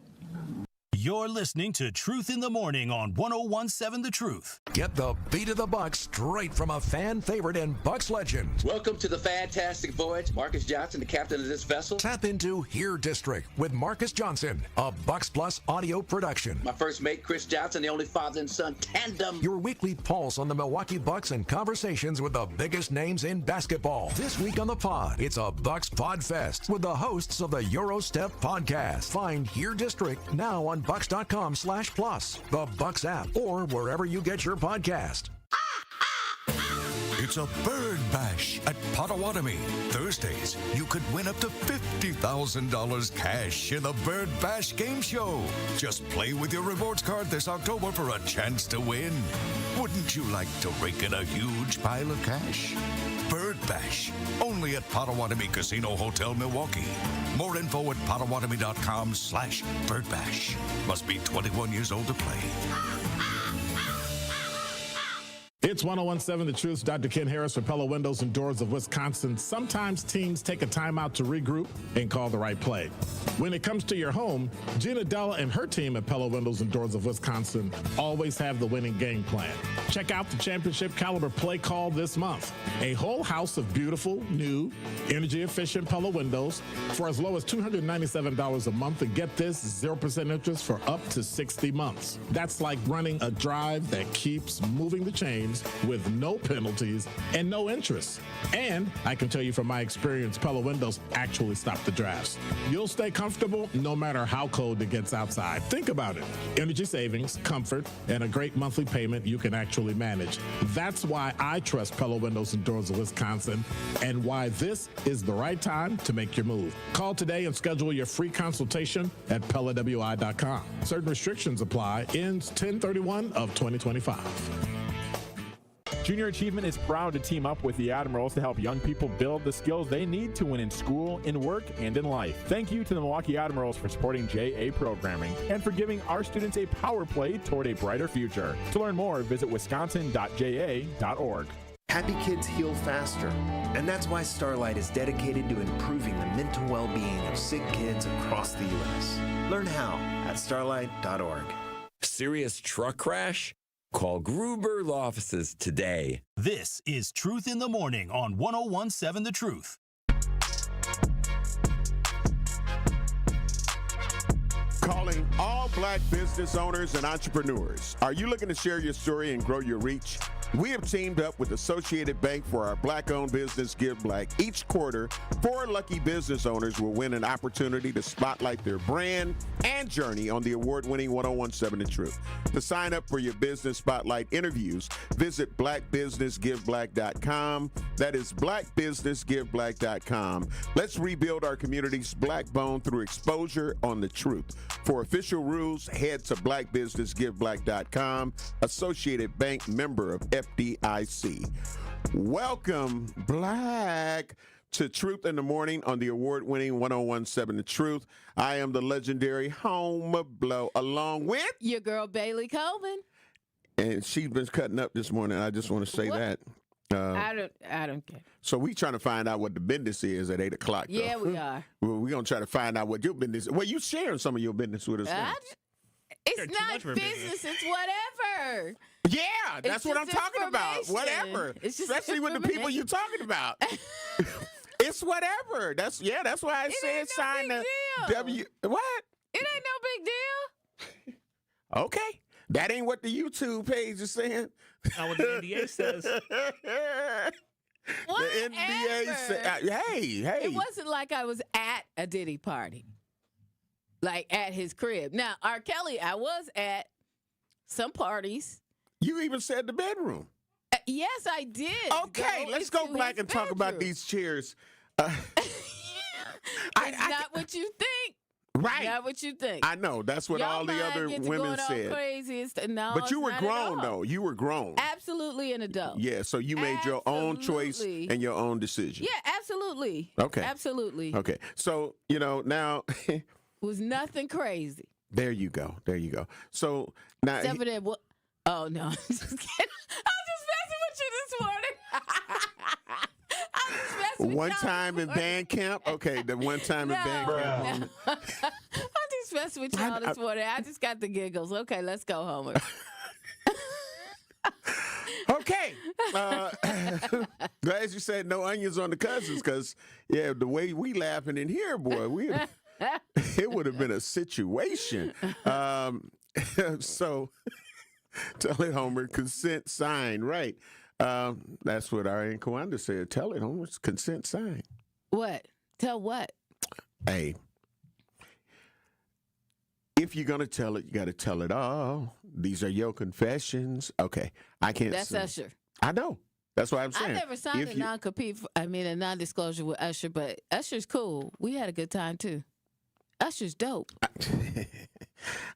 You're listening to Truth in the Morning on 101.7 The Truth. Get the beat of the Bucks straight from a fan favorite and Bucks legend. Welcome to the fantastic voyage. Marcus Johnson, the captain of this vessel. Tap into Here District with Marcus Johnson, a Bucks Plus audio production. My first mate, Chris Johnson, the only father and son tandem. Your weekly pulse on the Milwaukee Bucks and conversations with the biggest names in basketball. This week on the pod, it's a Bucks Pod Fest with the hosts of the Eurostep podcast. Find Here District now on Bucks.com/plus, the Bucks app, or wherever you get your podcast. It's a bird bash at Potawatomi. Thursdays, you could win up to $50,000 cash in the Bird Bash game show. Just play with your rewards card this October for a chance to win. Wouldn't you like to rake in a huge pile of cash? Bird Bash, only at Potawatomi Casino Hotel, Milwaukee. More info at Potawatomi.com/birdbash. Must be 21 years old to play. It's 101.7 The Truth. Dr. Ken Harris for Pella Windows and Doors of Wisconsin. Sometimes teams take a timeout to regroup and call the right play. When it comes to your home, Gina Della and her team at Pella Windows and Doors of Wisconsin always have the winning game plan. Check out the championship caliber play call this month. A whole house of beautiful, new, energy-efficient Pella windows for as low as $297 a month, and get this, 0% interest for up to 60 months. That's like running a drive that keeps moving the chains with no penalties and no interest. And I can tell you from my experience, Pella windows actually stop the drafts. You'll stay comfortable no matter how cold it gets outside. Think about it. Energy savings, comfort, and a great monthly payment you can actually manage. That's why I trust Pella Windows and Doors of Wisconsin, and why this is the right time to make your move. Call today and schedule your free consultation at PellaWI.com. Certain restrictions apply. Ends 10/31 of 2025. Junior Achievement is proud to team up with the Admirals to help young people build the skills they need to win in school, in work, and in life. Thank you to the Milwaukee Admirals for supporting JA programming and for giving our students a power play toward a brighter future. To learn more, visit wisconsin.ja.org. Happy kids heal faster, and that's why Starlight is dedicated to improving the mental well-being of sick kids across the U.S. Learn how at starlight.org. Serious truck crash? Call Gruber Law Offices today. This is Truth in the Morning on 101.7 The Truth. Calling all Black business owners and entrepreneurs. Are you looking to share your story and grow your reach? We have teamed up with Associated Bank for our Black-owned business Give Black. Each quarter, 4 lucky business owners will win an opportunity to spotlight their brand and journey on the award-winning 101.7 The Truth. To sign up for your business spotlight interviews, visit blackbusinessgiveblack.com. That is blackbusinessgiveblack.com. Let's rebuild our community's black bone through exposure on the truth. For official rules, head to blackbusinessgiveblack.com. Associated Bank, member of FDIC. Welcome, Black, to Truth in the Morning on the award-winning 101.7 The Truth. I am the legendary Home Blow, along with your girl Bailey Coleman, and she's been cutting up this morning. I just want to say that. I don't care. So we trying to find out what the business is at 8:00. Yeah, we are. Well, we're gonna try to find out what your business. Well, you sharing some of your business with us. It's not business. It's whatever. Yeah, that's what I'm talking about. Whatever. Especially with the people you're talking about. It's whatever. That's why I said sign the W. What? It ain't no big deal. Okay. That ain't what the YouTube page is saying. Not what the NDA says. The NBA said, hey. It wasn't like I was at a Diddy party. Like at his crib. Now, R. Kelly, I was at some parties. You even said the bedroom. Yes, I did. Okay, let's go Black and talk about these chairs. It's not what you think. Right. Not what you think. I know. That's what all the other women said. No, but you were grown, though. You were grown. Absolutely an adult. Yeah, so you made your own choice and your own decision. Yeah, absolutely. Okay. Absolutely. Okay. So, now... It was nothing crazy. There you go. So, now... Except for that... Oh, no. I'm just kidding. I'm just messing with you this morning. One time in band camp? Okay, the one time in band camp. No. I'm just messing with y'all this morning. I just got the giggles. Okay, let's go, Homer. Okay. Glad you said no onions on the cousins, because, the way we laughing in here, boy, it would have been a situation. So, tell it, Homer, consent sign, right. That's what our Aunt Kawanda said. Tell it, Homer, consent sign. What? Tell what? Hey, if you're going to tell it, you got to tell it all. These are your confessions. Okay, I can't That's say. Usher. I know. That's what I'm saying. I never signed a non-compete, a non-disclosure with Usher, but Usher's cool. We had a good time, too. Usher's dope.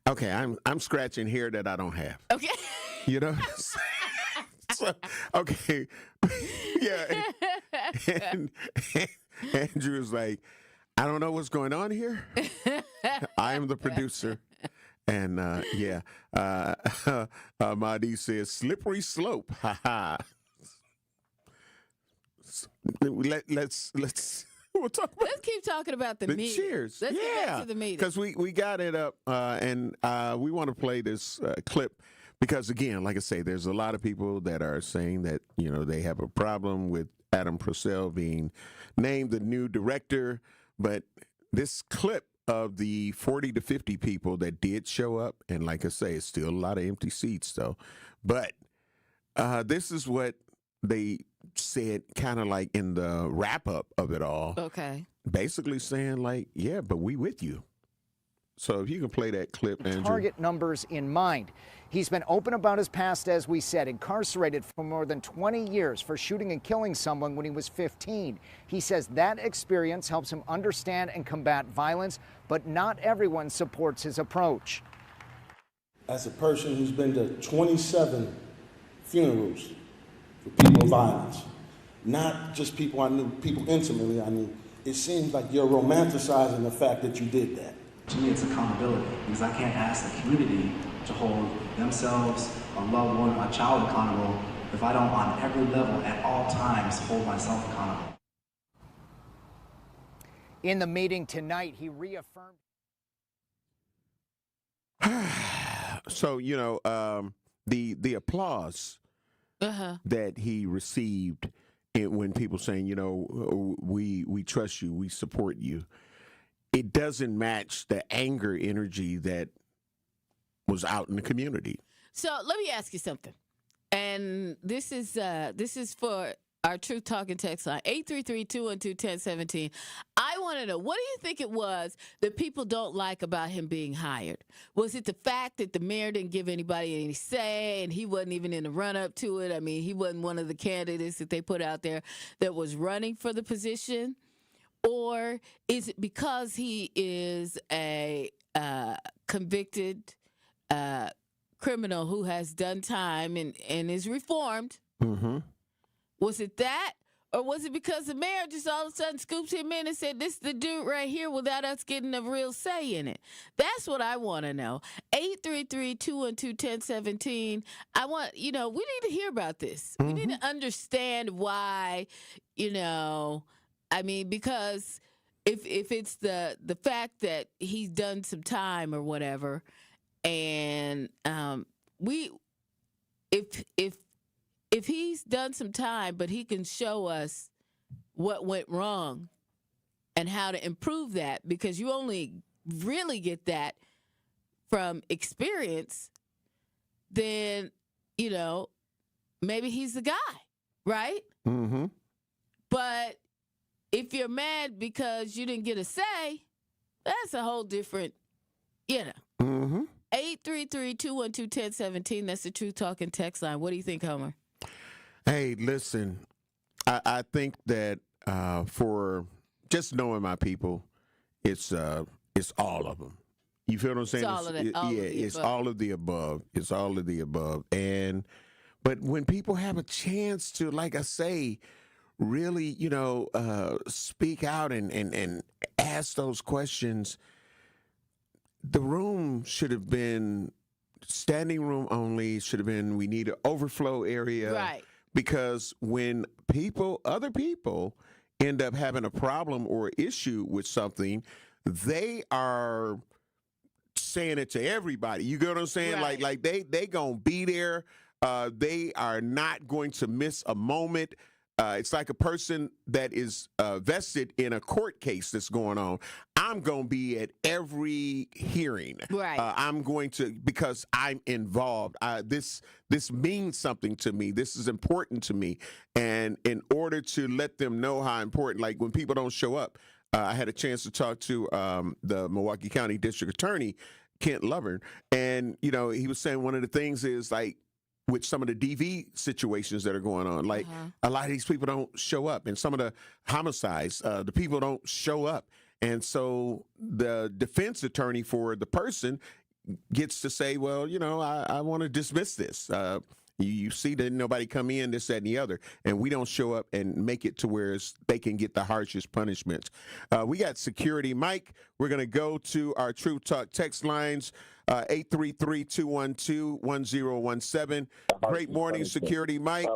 Okay, I'm scratching hair that I don't have. Okay. So, okay. Yeah. And Andrew's like, I don't know what's going on here. I am the producer. And, Mahdi says, slippery slope. Ha ha. Let's we'll talk about Let's keep talking about the meeting. Cheers. Let's get back to the meeting. Because we got it up, and we want to play this clip Because again, like I say, there's a lot of people that are saying that, they have a problem with Adam Purcell being named the new director. But this clip of the 40 to 50 people that did show up, and like I say, it's still a lot of empty seats though. But this is what they said kind of like in the wrap up of it all. Okay. Basically saying like, yeah, but we with you. So if you can play that clip, Andrew. Target numbers in mind. He's been open about his past, as we said, incarcerated for more than 20 years for shooting and killing someone when he was 15. He says that experience helps him understand and combat violence, but not everyone supports his approach. As a person who's been to 27 funerals for people of violence, not just people I knew, people intimately I knew, it seems like you're romanticizing the fact that you did that. To me, it's accountability, because I can't ask the community to hold themselves, a loved one, a child accountable if I don't, on every level, at all times, hold myself accountable. In the meeting tonight, he reaffirmed. So, the applause that he received when people saying, we trust you, we support you, it doesn't match the anger energy that was out in the community. So let me ask you something. And this is for our Truth Talking text line, 833-212-1017. I want to know, what do you think it was that people don't like about him being hired? Was it the fact that the mayor didn't give anybody any say and he wasn't even in the run-up to it? I mean, he wasn't one of the candidates that they put out there that was running for the position? Or is it because he is a convicted criminal who has done time and is reformed? Mm-hmm. Was it that? Or was it because the mayor just all of a sudden scoops him in and said, this is the dude right here, without us getting a real say in it? That's what I want to know. 833-212-1017. I want, we need to hear about this. Mm-hmm. We need to understand why, because if it's the fact that he's done some time or whatever, and if he's done some time, but he can show us what went wrong and how to improve that, because you only really get that from experience, then, maybe he's the guy, right? Mm-hmm. But if you're mad because you didn't get a say, that's a whole different, Mm-hmm. 833-212-1017. That's the Truth Talking text line. What do you think, Homer? Hey, listen, I think that for just knowing my people, it's all of them. You feel what I'm saying? It's all of that. It's all of the above. It's all of the above. But when people have a chance to, like I say, really, speak out and ask those questions, the room should have been standing room only. Should have been, we need an overflow area. Right. Because when other people end up having a problem or issue with something, they are saying it to everybody. You get what I'm saying? Right. Like they gonna be there. They are not going to miss a moment. It's like a person that is vested in a court case that's going on. I'm going to be at every hearing. Right. I'm going to, because I'm involved. This means something to me. This is important to me. And in order to let them know how important, like when people don't show up, I had a chance to talk to the Milwaukee County District Attorney, Kent Lovern, and, he was saying one of the things is like, with some of the DV situations that are going on. Like a lot of these people don't show up, and some of the homicides, the people don't show up. And so the defense attorney for the person gets to say, well, I want to dismiss this. You see that nobody come in, this, that, and the other, and we don't show up and make it to where they can get the harshest punishments. We got security. Mike, we're going to go to our Truth Talk text lines, 833-212-1017. Great morning, security. Mike,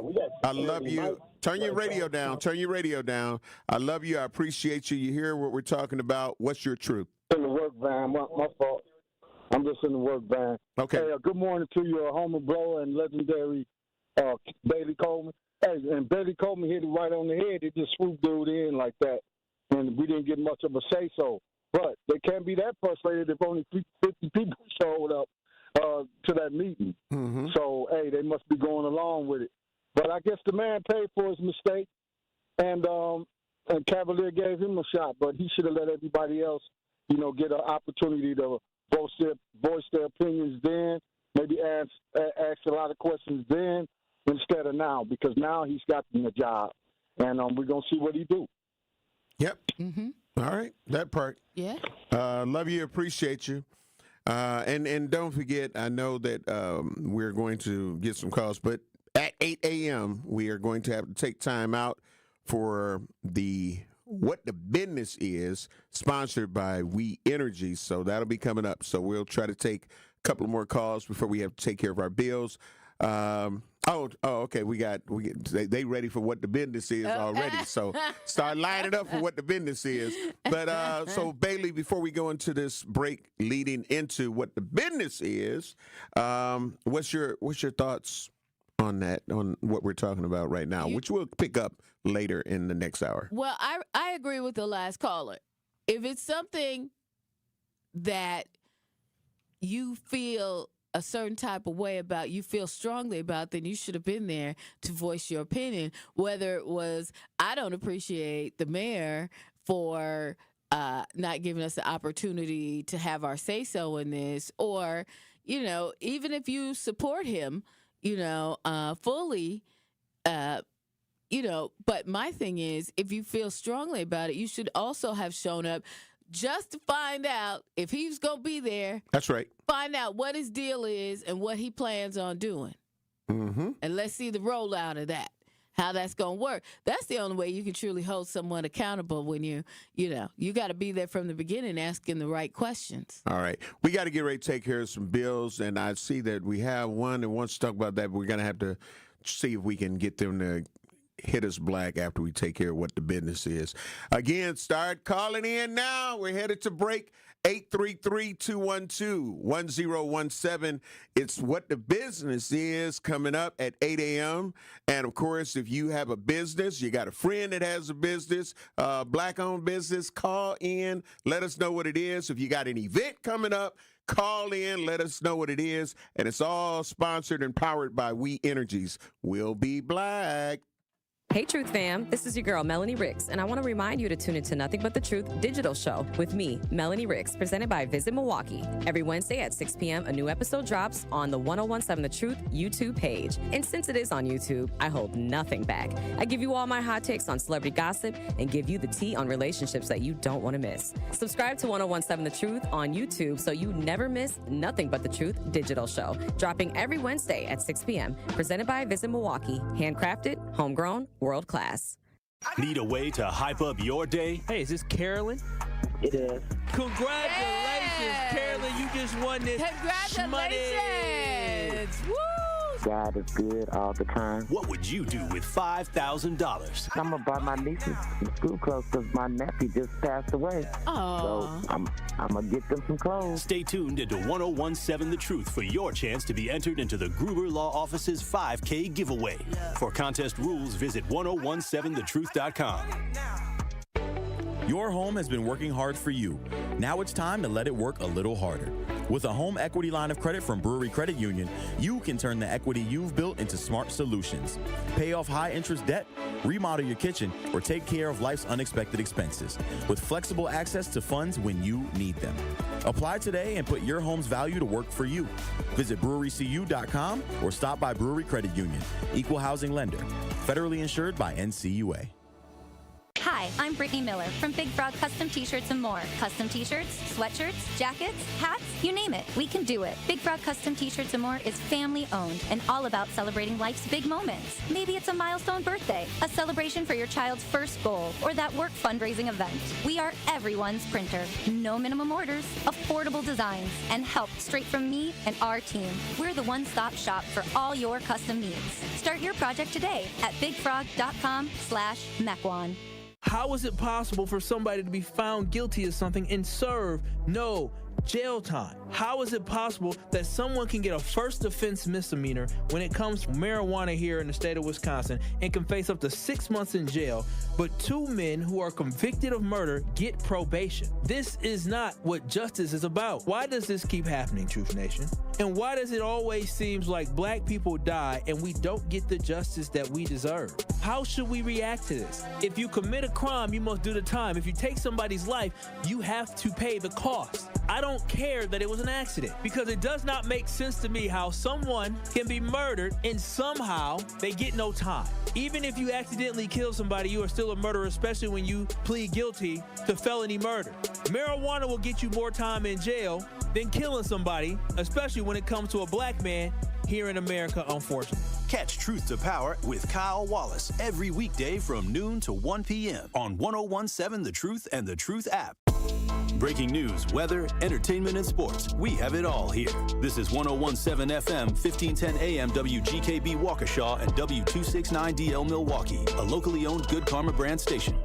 I love you. Turn your radio down. Turn your radio down. I love you. I appreciate you. You hear what we're talking about. What's your truth? In the work van, my fault. I'm just in the work van. Okay. Hey, good morning to your homer bro and legendary Bailey Coleman. Hey, and Bailey Coleman hit it right on the head. It just swooped dude in like that, and we didn't get much of a say-so. But they can't be that frustrated if only 50 people showed up to that meeting. Mm-hmm. So, hey, they must be going along with it. But I guess the man paid for his mistake, and Cavalier gave him a shot, but he should have let everybody else, get an opportunity to voice their opinions then, maybe ask a lot of questions then instead of now, because now he's gotten the job, and we're going to see what he do. Yep. Mm-hmm. All right, that part. Yeah. Love you, appreciate you. And don't forget, I know that we're going to get some calls, but at 8 a.m., we are going to have to take time out for the What the Business Is, sponsored by We Energy. So that'll be coming up. So we'll try to take a couple more calls before we have to take care of our bills. Okay. They ready for what the business is already. So start lining up for what the business is. But so Bailey, before we go into this break, leading into what the business is, what's your thoughts on that, on what we're talking about right now, which we'll pick up later in the next hour? Well, I agree with the last caller. If it's something that you feel a certain type of way about, you feel strongly about, then you should have been there to voice your opinion. Whether it was, I don't appreciate the mayor for not giving us the opportunity to have our say-so in this, or, even if you support him, fully, but my thing is, if you feel strongly about it, you should also have shown up just to find out if he's going to be there. That's right. Find out what his deal is and what he plans on doing. Mm-hmm. And let's see the rollout of that, how that's going to work. That's the only way you can truly hold someone accountable, when you got to be there from the beginning asking the right questions. All right. We got to get ready to take care of some bills, and I see that we have one and wants to talk about that, but we're going to have to see if we can get them to hit us black after we take care of what the business is. Again, start calling in now. We're headed to break. 833-212-1017. It's What the Business Is, coming up at 8 a.m. And, of course, if you have a business, you got a friend that has a business, black-owned business, call in. Let us know what it is. If you got an event coming up, call in. Let us know what it is. And it's all sponsored and powered by We Energies. We'll be black. Hey, Truth fam, this is your girl, Melanie Ricks, and I want to remind you to tune into Nothing But the Truth digital show with me, Melanie Ricks, presented by Visit Milwaukee. Every Wednesday at 6 p.m., a new episode drops on the 1017 The Truth YouTube page. And since it is on YouTube, I hold nothing back. I give you all my hot takes on celebrity gossip and give you the tea on relationships that you don't want to miss. Subscribe to 1017 The Truth on YouTube so you never miss Nothing But the Truth digital show, dropping every Wednesday at 6 p.m., presented by Visit Milwaukee. Handcrafted, homegrown, world class. Need a way to hype up your day? Hey, is this Carolyn? It is. Congratulations, Carolyn. You just won this Congratulations. Woo! God is good all the time. What would you do with $5,000? I'm going to buy my nieces some school clothes because my nephew just passed away. Oh. So I'm going to get them some clothes. Stay tuned into 1017 The Truth for your chance to be entered into the Gruber Law Office's 5K giveaway. For contest rules, visit 1017thetruth.com. Your home has been working hard for you. Now it's time to let it work a little harder. With a home equity line of credit from Brewery Credit Union, you can turn the equity you've built into smart solutions. Pay off high-interest debt, remodel your kitchen, or take care of life's unexpected expenses with flexible access to funds when you need them. Apply today and put your home's value to work for you. Visit brewerycu.com or stop by Brewery Credit Union. Equal housing lender. Federally insured by NCUA. Hi, I'm Brittany Miller from Big Frog Custom T-Shirts and more. Custom T-shirts, sweatshirts, jackets, hats, you name it, we can do it. Big Frog Custom T-Shirts and more is family owned and all about celebrating life's big moments. Maybe it's a milestone birthday, a celebration for your child's first goal, or that work fundraising event. We are everyone's printer. No minimum orders, affordable designs, and help straight from me and our team. We're the one-stop shop for all your custom needs. Start your project today at bigfrog.com/Mequon. How is it possible for somebody to be found guilty of something and serve no jail time. How is it possible that someone can get a first offense misdemeanor when it comes to marijuana here in the state of Wisconsin and can face up to 6 months in jail, but 2 men who are convicted of murder get probation? This is not what justice is about. Why does this keep happening, Truth Nation? And why does it always seem like black people die and we don't get the justice that we deserve? How should we react to this? If you commit a crime, you must do the time. If you take somebody's life, you have to pay the cost. I don't care that it was an accident, because it does not make sense to me how someone can be murdered and somehow they get no time. Even if you accidentally kill somebody, you are still a murderer, especially when you plead guilty to felony murder. Marijuana will get you more time in jail than killing somebody, especially when it comes to a black man here in America, unfortunately. Catch Truth to Power with Kyle Wallace every weekday from noon to 1 p.m. on 1017 The Truth and The Truth app. Breaking news, weather, entertainment, and sports. We have it all here. This is 1017 FM, 1510 AM WGKB Waukesha and W269DL Milwaukee, a locally owned Good Karma brand station.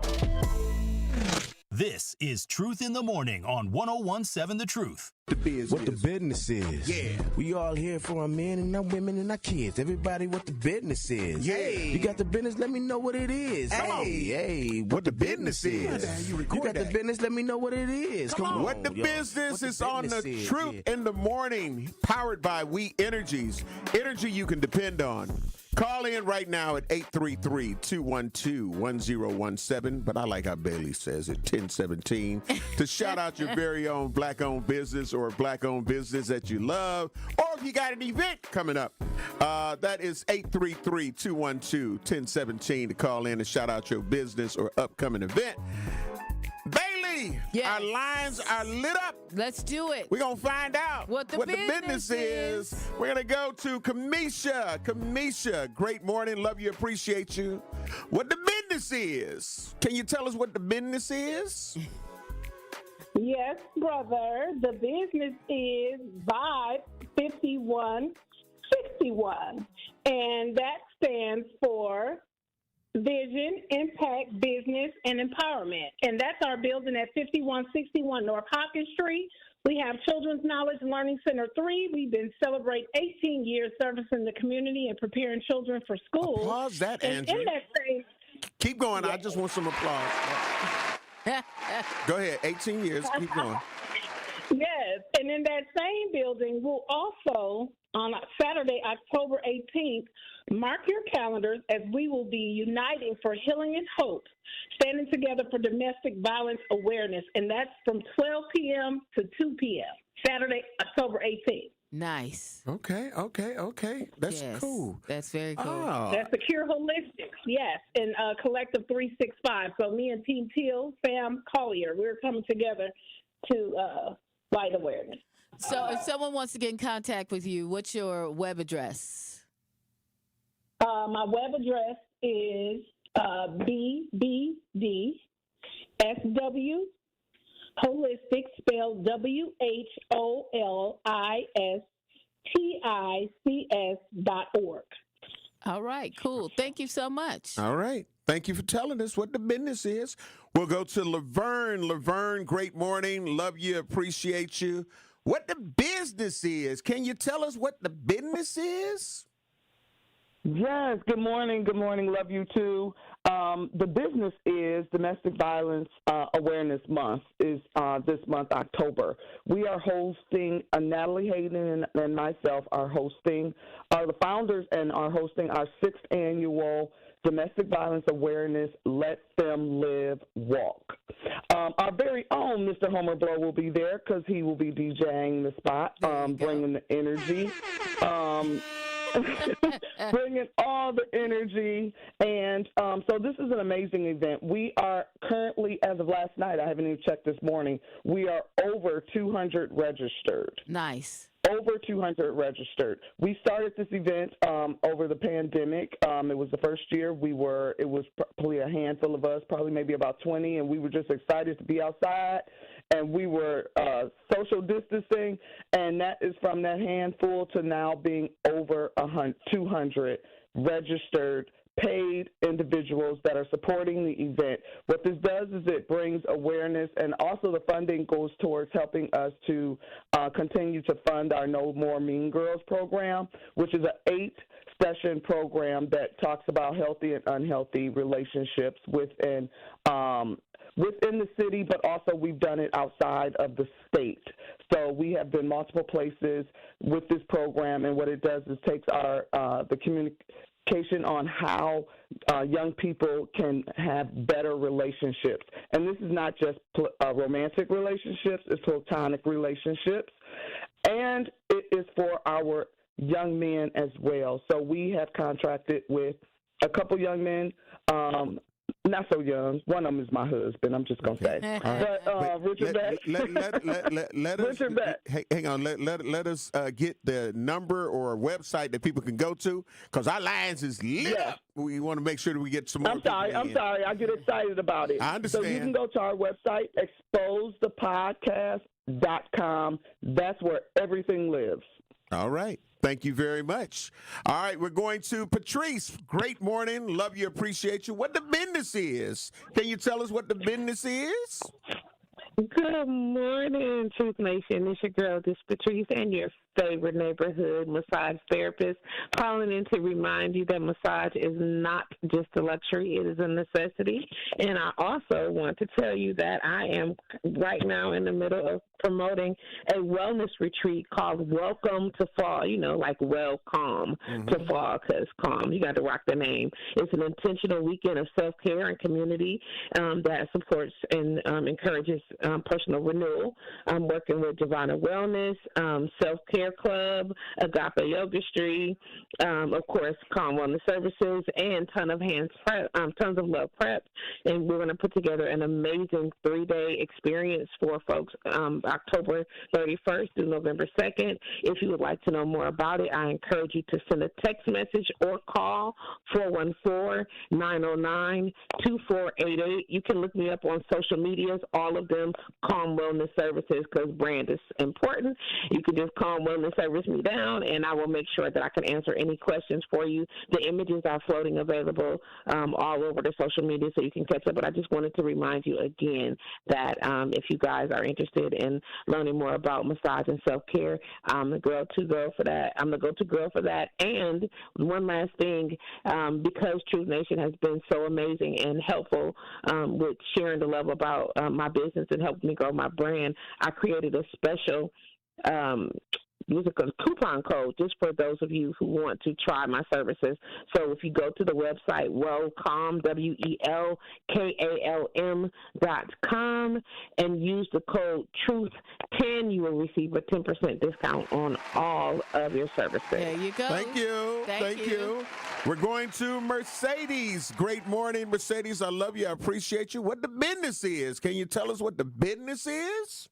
This is Truth in the Morning on 1017 The Truth. What the business is. Yeah. We all here for our men and our women and our kids. Everybody what the business is. Yeah. You got the business, let me know what it is. Hey, what the business is. You got the business, let me know what it is. Come on. What the business is on the Truth in the Morning, powered by We Energies. Energy you can depend on. Call in right now at 833-212-1017, but I like how Bailey says it, 1017, to shout out your very own black-owned business or black-owned business that you love, or if you got an event coming up. That is 833-212-1017 to call in and shout out your business or upcoming event. Bailey, our lines are lit up. Let's do it. We're going to find out what the business is. We're going to go to Kamisha. Kamisha, great morning. Love you, appreciate you. What the business is. Can you tell us what the business is? Yes, brother. The business is Vibe 5161. And that stands for Vision, Impact, Business, and Empowerment. And that's our building at 5161 North Hawkins Street. We have Children's Knowledge Learning Center 3. We've been celebrating 18 years servicing the community and preparing children for school. Applause that, Andrew. Keep going. I just want some applause. Go ahead. 18 years. Keep going. Yes. And in that same building, we'll also, on Saturday, October 18th, mark your calendars as we will be uniting for healing and hope, standing together for domestic violence awareness. And that's from 12 p.m. to 2 p.m., Saturday, October 18th. Nice. Okay. That's cool. That's very cool. Oh. That's Secure Holistics, yes, and Collective 365. So me and Team Teal, Sam Collier, we're coming together to light awareness. So if someone wants to get in contact with you, what's your web address? My web address is BBDSW Holistic, spelled WHOLISTICS.org. All right, cool. Thank you so much. All right. Thank you for telling us what the business is. We'll go to Laverne. Laverne, great morning. Love you, appreciate you. What the business is. Can you tell us what the business is? Yes, good morning. Good morning. Love you too. The business is Domestic Violence Awareness Month, is this month, October. We are hosting, Natalie Hayden and myself are hosting, the founders and are hosting our 6th annual Domestic Violence Awareness Let Them Live Walk. Our very own Mr. Homer Blow will be there because he will be DJing the spot, bringing the energy. Bringing all the energy. And so this is an amazing event. We are currently, as of last night, I haven't even checked this morning, we are over 200 registered. Nice. Over 200 registered. We started this event over the pandemic. It was the first year. It was probably a handful of us, probably maybe about 20, and we were just excited to be outside. And we were social distancing, and that is from that handful to now being over 200 registered paid individuals that are supporting the event. What this does is it brings awareness, and also the funding goes towards helping us to continue to fund our No More Mean Girls program, which is an 8-session program that talks about healthy and unhealthy relationships within the city, but also we've done it outside of the state. So we have been multiple places with this program, and what it does is takes our the communication on how young people can have better relationships. And this is not just romantic relationships, it's platonic relationships. And it is for our young men as well. So we have contracted with a couple young men, not so young. One of them is my husband, I'm just going to say. But Richard Beck. Let us, Richard Beck. hang on, let us get the number or website that people can go to, because our lines is lit up. We want to make sure that we get some more I'm sorry. I get excited about it. I understand. So you can go to our website, exposethepodcast.com. That's where everything lives. All right. Thank you very much. All right, we're going to Patrice. Great morning. Love you, appreciate you. What the business is? Can you tell us what the business is? Good morning, Truth Nation. It's your girl, this Patrice, and your favorite neighborhood massage therapist, calling in to remind you that massage is not just a luxury, it is a necessity. And I also want to tell you that I am right now in the middle of promoting a wellness retreat called Welcome to Fall, like welcome to fall, because calm, you got to rock the name. It's an intentional weekend of self-care and community that supports and encourages personal renewal. I'm working with Divina Wellness, Self-Care Club, Agape Yogastry, of course, Calm Wellness Services, and Tons of Love Prep. And we're going to put together an amazing 3-day experience for folks October 31st through November 2nd. If you would like to know more about it, I encourage you to send a text message or call 414-909-2488. You can look me up on social medias, all of them Calm Wellness Services, because brand is important. You can just Calm Wellness Service me down, and I will make sure that I can answer any questions for you. The images are floating available all over the social media, so you can catch up. But I just wanted to remind you again that if you guys are interested in learning more about massage and self-care, I'm the go-to girl for that. And one last thing, because Truth Nation has been so amazing and helpful with sharing the love about my business and helping me grow my brand, I created a special coupon code just for those of you who want to try my services. So if you go to the website Welcome, WELKALM.com, and use the code TRUTH10, you will receive a 10% discount on all of your services. There you go. Thank you. Thank you. We're going to Mercedes. Great morning, Mercedes. I love you. I appreciate you. What the business is? Can you tell us what the business is?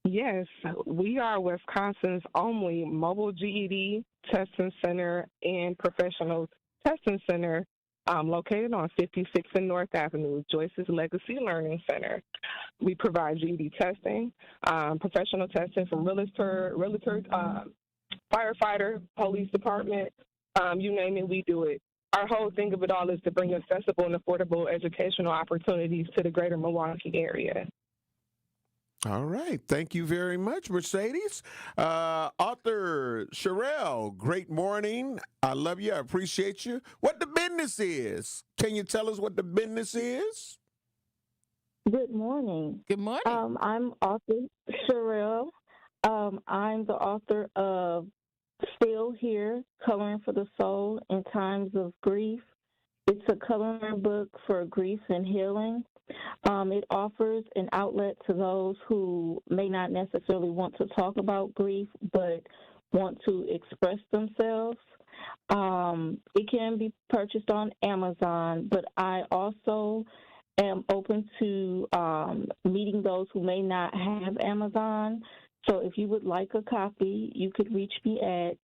Yes, we are Wisconsin's only mobile GED testing center and professional testing center located on 56th and North Avenue, Joyce's Legacy Learning Center. We provide GED testing, professional testing from realtor, firefighter, police department, you name it, we do it. Our whole thing of it all is to bring accessible and affordable educational opportunities to the greater Milwaukee area. All right. Thank you very much, Mercedes. Author Sherelle, great morning. I love you. I appreciate you. What the business is? Can you tell us what the business is? Good morning. Good morning. I'm author Sherelle. I'm the author of Still Here, Coloring for the Soul in Times of Grief. It's a coloring book for grief and healing. It offers an outlet to those who may not necessarily want to talk about grief, but want to express themselves. It can be purchased on Amazon, but I also am open to meeting those who may not have Amazon. So if you would like a copy, you could reach me at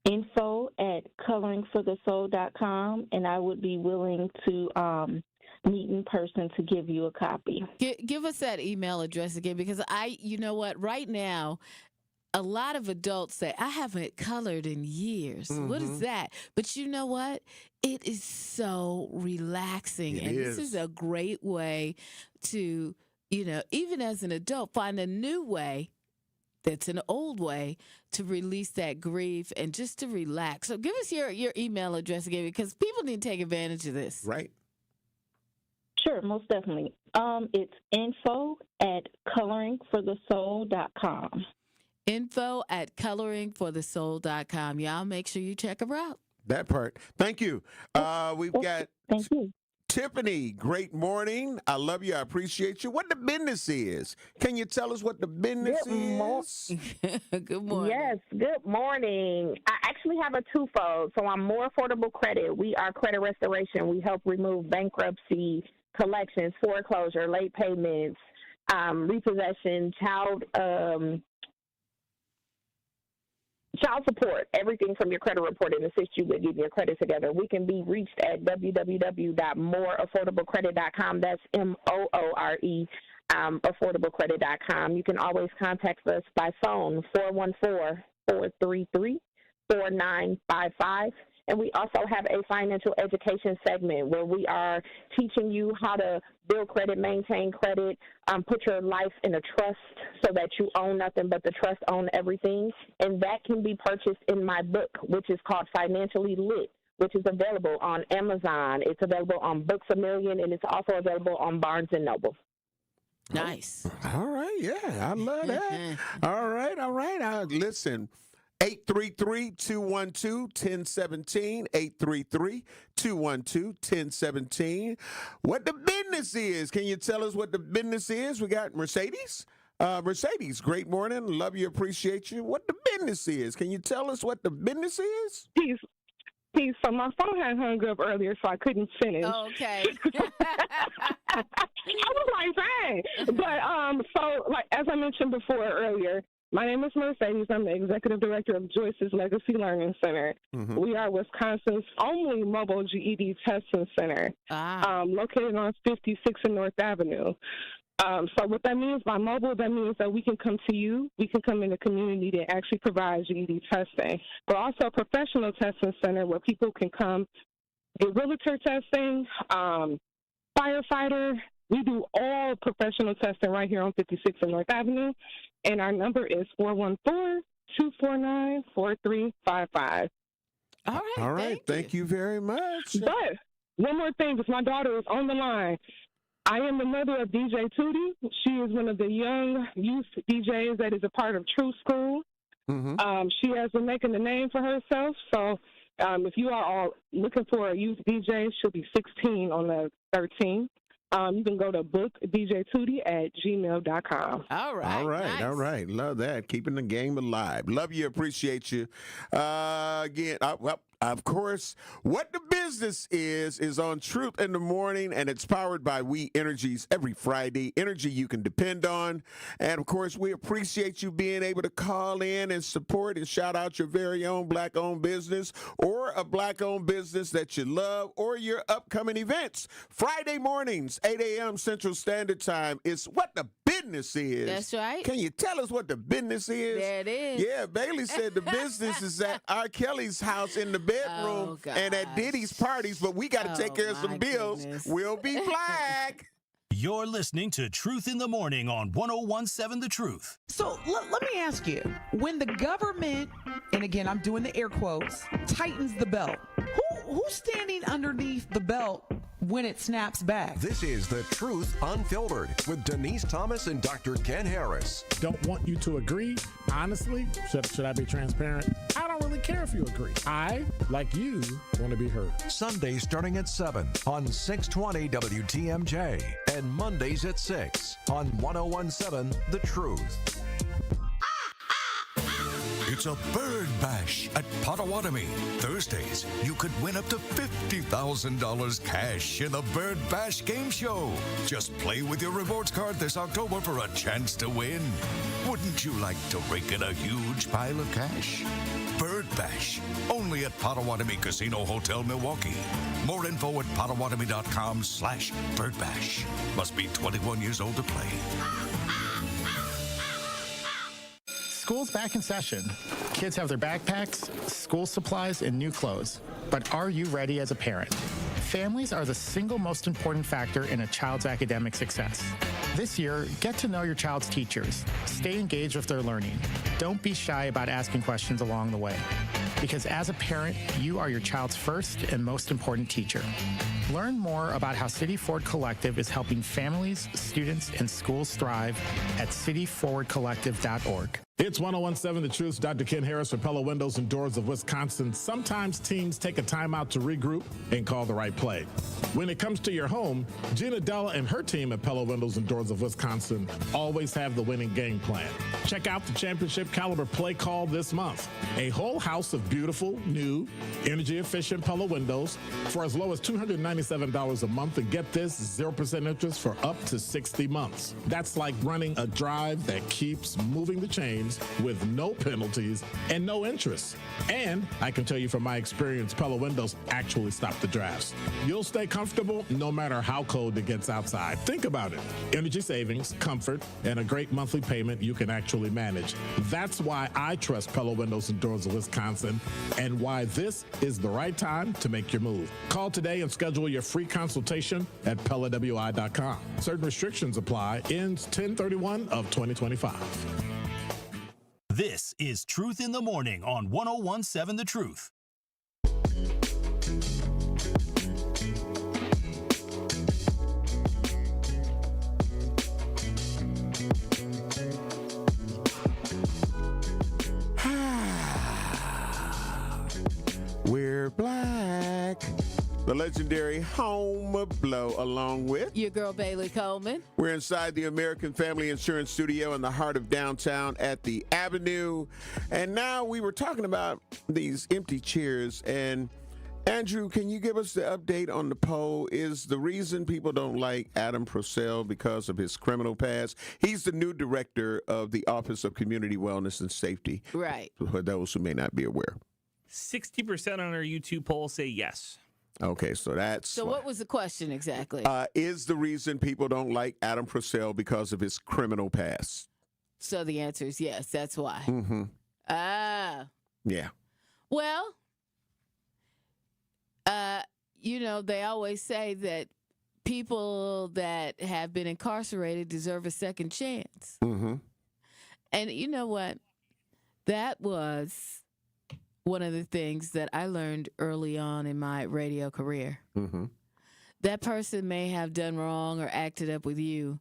info@coloringforthesoul.com, and I would be willing to meet in person to give you a copy. Give us that email address again, because you know what, right now, a lot of adults say, I haven't colored in years. What is that? But you know what? It is so relaxing. This is a great way to, even as an adult, find a new way that's an old way to release that grief and just to relax. So give us your email address again, because people need to take advantage of this. Right. Sure, most definitely. It's info@coloringforthesoul.com. info@coloringforthesoul.com. Y'all make sure you check her out. That part. Thank you. We've got Tiffany. Great morning. I love you. I appreciate you. What the business is? Can you tell us what the business is? Good morning. Yes, good morning. I actually have a twofold. So I'm More Affordable Credit. We are credit restoration. We help remove bankruptcy, collections, foreclosure, late payments, repossession, child support, everything from your credit report, and assist you with getting your credit together. We can be reached at www.moreaffordablecredit.com. That's MOORE, affordablecredit.com. You can always contact us by phone, 414-433-4955. And we also have a financial education segment where we are teaching you how to build credit, maintain credit, put your life in a trust so that you own nothing but the trust own everything. And that can be purchased in my book, which is called Financially Lit, which is available on Amazon. It's available on Books A Million, and it's also available on Barnes & Noble. Nice. All right. Yeah, I love that. All right. Listen. 833-212-1017, 833-212-1017. What the business is? Can you tell us what the business is? We got Mercedes. Mercedes, great morning. Love you, appreciate you. What the business is? Can you tell us what the business is? Peace. So my phone had hung up earlier, so I couldn't finish. Oh, okay. I was like, dang. But so like as I mentioned before earlier, my name is Mercedes. I'm the executive director of Joyce's Legacy Learning Center. We are Wisconsin's only mobile GED testing center, located on 56 and North Avenue. So what that means by mobile, that means that we can come to you, we can come in the community to actually provide GED testing, but also a professional testing center where people can come get realtor testing, firefighter. We do all professional testing right here on 56 and North Avenue, and our number is 414-249-4355. All right. Thank you very much. But one more thing, because my daughter is on the line. I am the mother of DJ Tootie. She is one of the young youth DJs that is a part of True School. She has been making a name for herself. So if you are all looking for a youth DJ, she'll be 16 on the 13th. You can go to bookdjtootie@gmail.com. All right. Nice. All right. Love that. Keeping the game alive. Love you. Appreciate you. Again, of course, what the business is on Truth in the Morning, and it's powered by We Energies every Friday. Energy you can depend on. And, of course, we appreciate you being able to call in and support and shout out your very own Black-owned business or a Black-owned business that you love or your upcoming events. Friday mornings, 8 a.m. Central Standard Time is what the business is. That's right. Can you tell us what the business is? There it is. Yeah, Bailey said the business is at R. Kelly's house in the bedroom and at Diddy's parties, but we got to take care of some bills. We'll be black. You're listening to Truth in the Morning on 101.7 The Truth. So let me ask you, when the government, and again, I'm doing the air quotes, tightens the belt, who's standing underneath the belt when it snaps back? This is The Truth Unfiltered with Denise Thomas and Dr. Ken Harris. Don't want you to agree. Honestly, should I be transparent? I don't really care if you agree. I, like you, want to be heard. Sundays starting at 7 on 620 WTMJ and Mondays at 6 on 101.7 The Truth. It's a bird bash at Potawatomi. Thursdays, you could win up to $50,000 cash in the Bird Bash game show. Just play with your rewards card this October for a chance to win. Wouldn't you like to rake in a huge pile of cash? Bird Bash, only at Potawatomi Casino Hotel, Milwaukee. More info at potawatomi.com/birdbash. Must be 21 years old to play. School's back in session. Kids have their backpacks, school supplies, and new clothes. But are you ready as a parent? Families are the single most important factor in a child's academic success. This year, get to know your child's teachers. Stay engaged with their learning. Don't be shy about asking questions along the way. Because as a parent, you are your child's first and most important teacher. Learn more about how City Forward Collective is helping families, students, and schools thrive at cityforwardcollective.org. It's 1017 The Truth's Dr. Ken Harris for Pella Windows and Doors of Wisconsin. Sometimes teams take a timeout to regroup and call the right play. When it comes to your home, Gina Della and her team at Pella Windows and Doors of Wisconsin always have the winning game plan. Check out the championship caliber play call this month. A whole house of beautiful, new, energy-efficient Pella windows for as low as $297 a month, and get this, 0% interest for up to 60 months. That's like running a drive that keeps moving the chains with no penalties and no interest. And I can tell you from my experience, Pella windows actually stop the drafts. You'll stay comfortable no matter how cold it gets outside. Think about it. Energy savings, comfort, and a great monthly payment you can actually manage. That's why I trust Pella Windows and Doors of Wisconsin, and why this is the right time to make your move. Call today and schedule your free consultation at PellaWI.com. Certain restrictions apply. Ends 10/31 of 2025. This is Truth in the Morning on 1017 The Truth. We're black. The legendary Home Blow, along with your girl Bailey Coleman. We're inside the American Family Insurance Studio in the heart of downtown at the Avenue. And now we were talking about these empty chairs. And Andrew, can you give us the update on the poll? Is the reason people don't like Adam Purcell because of his criminal past? He's the new director of the Office of Community Wellness and Safety. Right. For those who may not be aware. 60% on our YouTube poll say yes. Okay, so that's... So what was the question exactly? Is the reason people don't like Adam Purcell because of his criminal past? So the answer is yes, that's why. Mm-hmm. Yeah. Well, they always say that people that have been incarcerated deserve a second chance. Mm-hmm. And you know what? That was one of the things that I learned early on in my radio career. Mm-hmm. That person may have done wrong or acted up with you,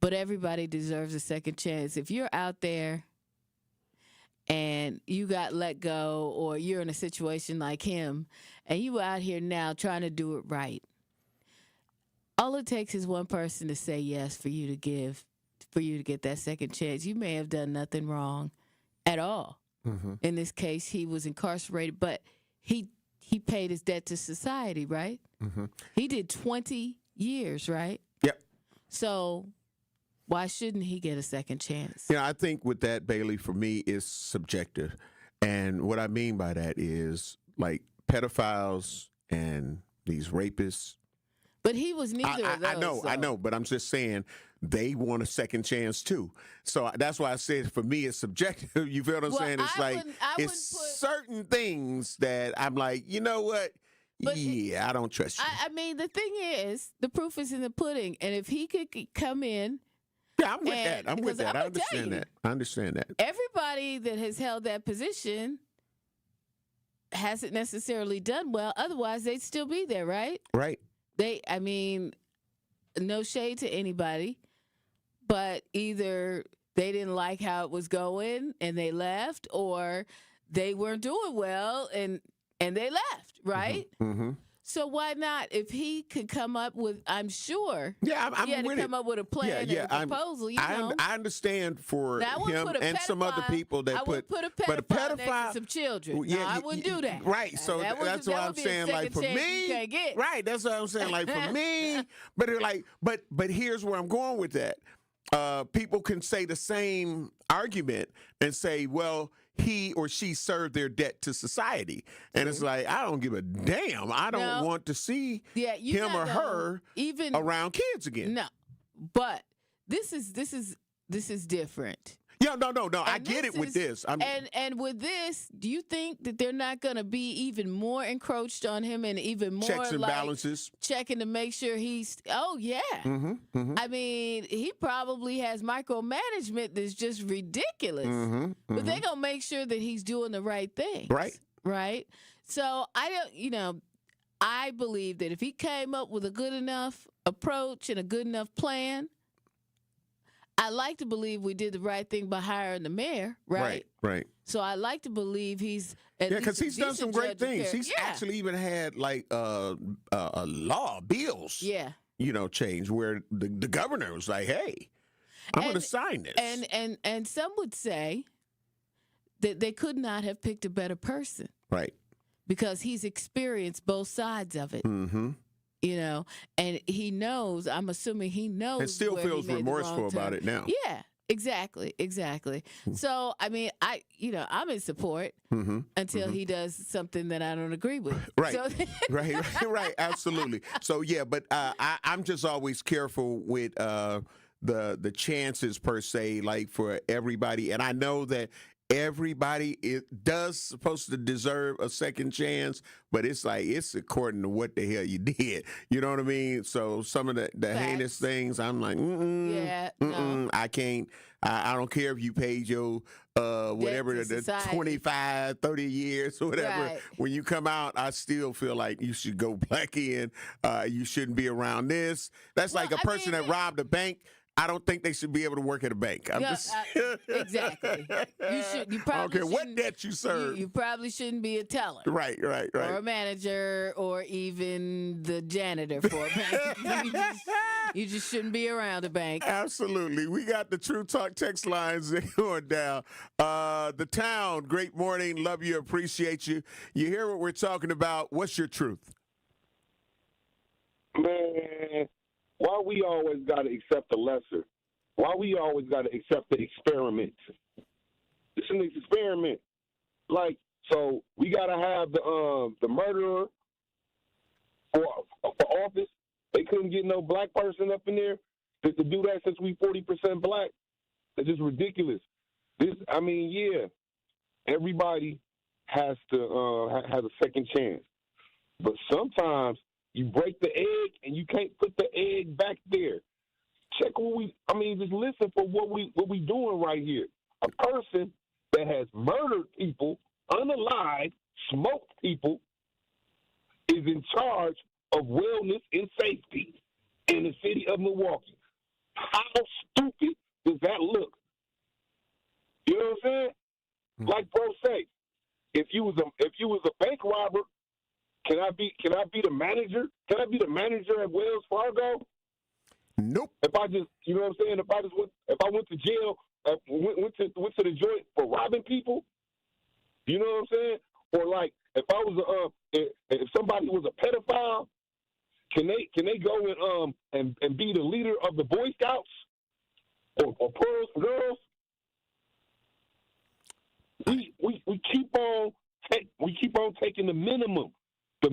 but everybody deserves a second chance. If you're out there and you got let go, or you're in a situation like him and you out here now trying to do it right, all it takes is one person to say yes for you to get that second chance. You may have done nothing wrong at all. Mm-hmm. In this case, he was incarcerated, but he paid his debt to society, right? Mm-hmm. He did 20 years, right? Yep. So why shouldn't he get a second chance? Yeah, I think with that, Bailey, for me, is subjective. And what I mean by that is like pedophiles and these rapists. But he was neither of those. I know, but I'm just saying they want a second chance too. So that's why I said for me it's subjective. You feel what I'm saying? It's it's certain things that I'm like, you know what? I don't trust you. I mean, the thing is, the proof is in the pudding. And if he could come in. Yeah, I'm with that. I'm with that. I understand that. Everybody that has held that position hasn't necessarily done well. Otherwise, they'd still be there, right? Right. No shade to anybody, but either they didn't like how it was going and they left, or they weren't doing well and they left, right? Mm-hmm. So why not? If he could come up with, I'm sure, he had to come up with a plan and a proposal. I understand for him and some other people that put a pedophile next to some children. Yeah, I wouldn't do that. Right. So that's what I'm saying. Like for me, right. That's what I'm saying. Like for me, but here's where I'm going with that. People can say the same argument and say, well, he or she served their debt to society. And it's like, I don't give a damn. I don't want to see him or her even around kids again. No. But this is different. Yeah, no. I get it with this. And with this, do you think that they're not going to be even more encroached on him and even more checks and balances, checking to make sure he's? Oh yeah. I mean, he probably has micromanagement that's just ridiculous. But they're gonna make sure that he's doing the right thing. Right. So I believe that if he came up with a good enough approach and a good enough plan, I like to believe we did the right thing by hiring the mayor, right? Right. So I like to believe he's because he's done some great things. He's actually even had like law bills. Yeah. Change where the governor was like, "Hey, I'm going to sign this." And some would say that they could not have picked a better person, right? Because he's experienced both sides of it. And he knows, I'm assuming he knows. And still feels remorseful about it now. Yeah, exactly. So, I mean, I'm in support until he does something that I don't agree with. Right, so, right, absolutely. So, yeah, but I'm just always careful with the chances per se, like for everybody. And I know that everybody does supposed to deserve a second chance, but it's like it's according to what the hell you did. You know what I mean? So some of the heinous things, I'm like, no. I can't. I don't care if you paid your whatever the 25, 30 years or whatever. Right. When you come out, I still feel like you should go back in. You shouldn't be around this. That's like a person that robbed a bank. I don't think they should be able to work at a bank. Exactly. You probably I don't care what debt you serve. You probably shouldn't be a teller. Right. Or a manager or even the janitor for a bank. You just shouldn't be around a bank. Absolutely. We got the True Talk text lines going down. The town, great morning. Love you, appreciate you. You hear what we're talking about. What's your truth? Man. Why we always got to accept the lesser? Why we always got to accept the experiment? It's an experiment. Like, so we got to have the murderer for office. They couldn't get no black person up in there to do that since we 40% black. It's just ridiculous. Everybody has to have a second chance. But sometimes you break the egg and you can't put the egg back there. Check just listen for what we doing right here. A person that has murdered people, unalived, smoked people, is in charge of wellness and safety in the city of Milwaukee. How stupid does that look? You know what I'm saying? Like bro say, if you was a bank robber, can I be the manager? Can I be the manager at Wells Fargo? Nope. If I just, you know what I'm saying? If I went to jail, went to the joint for robbing people, you know what I'm saying? Or like if I was if somebody was a pedophile, can they go and be the leader of the Boy Scouts or Pearce girls? We keep on taking the minimum and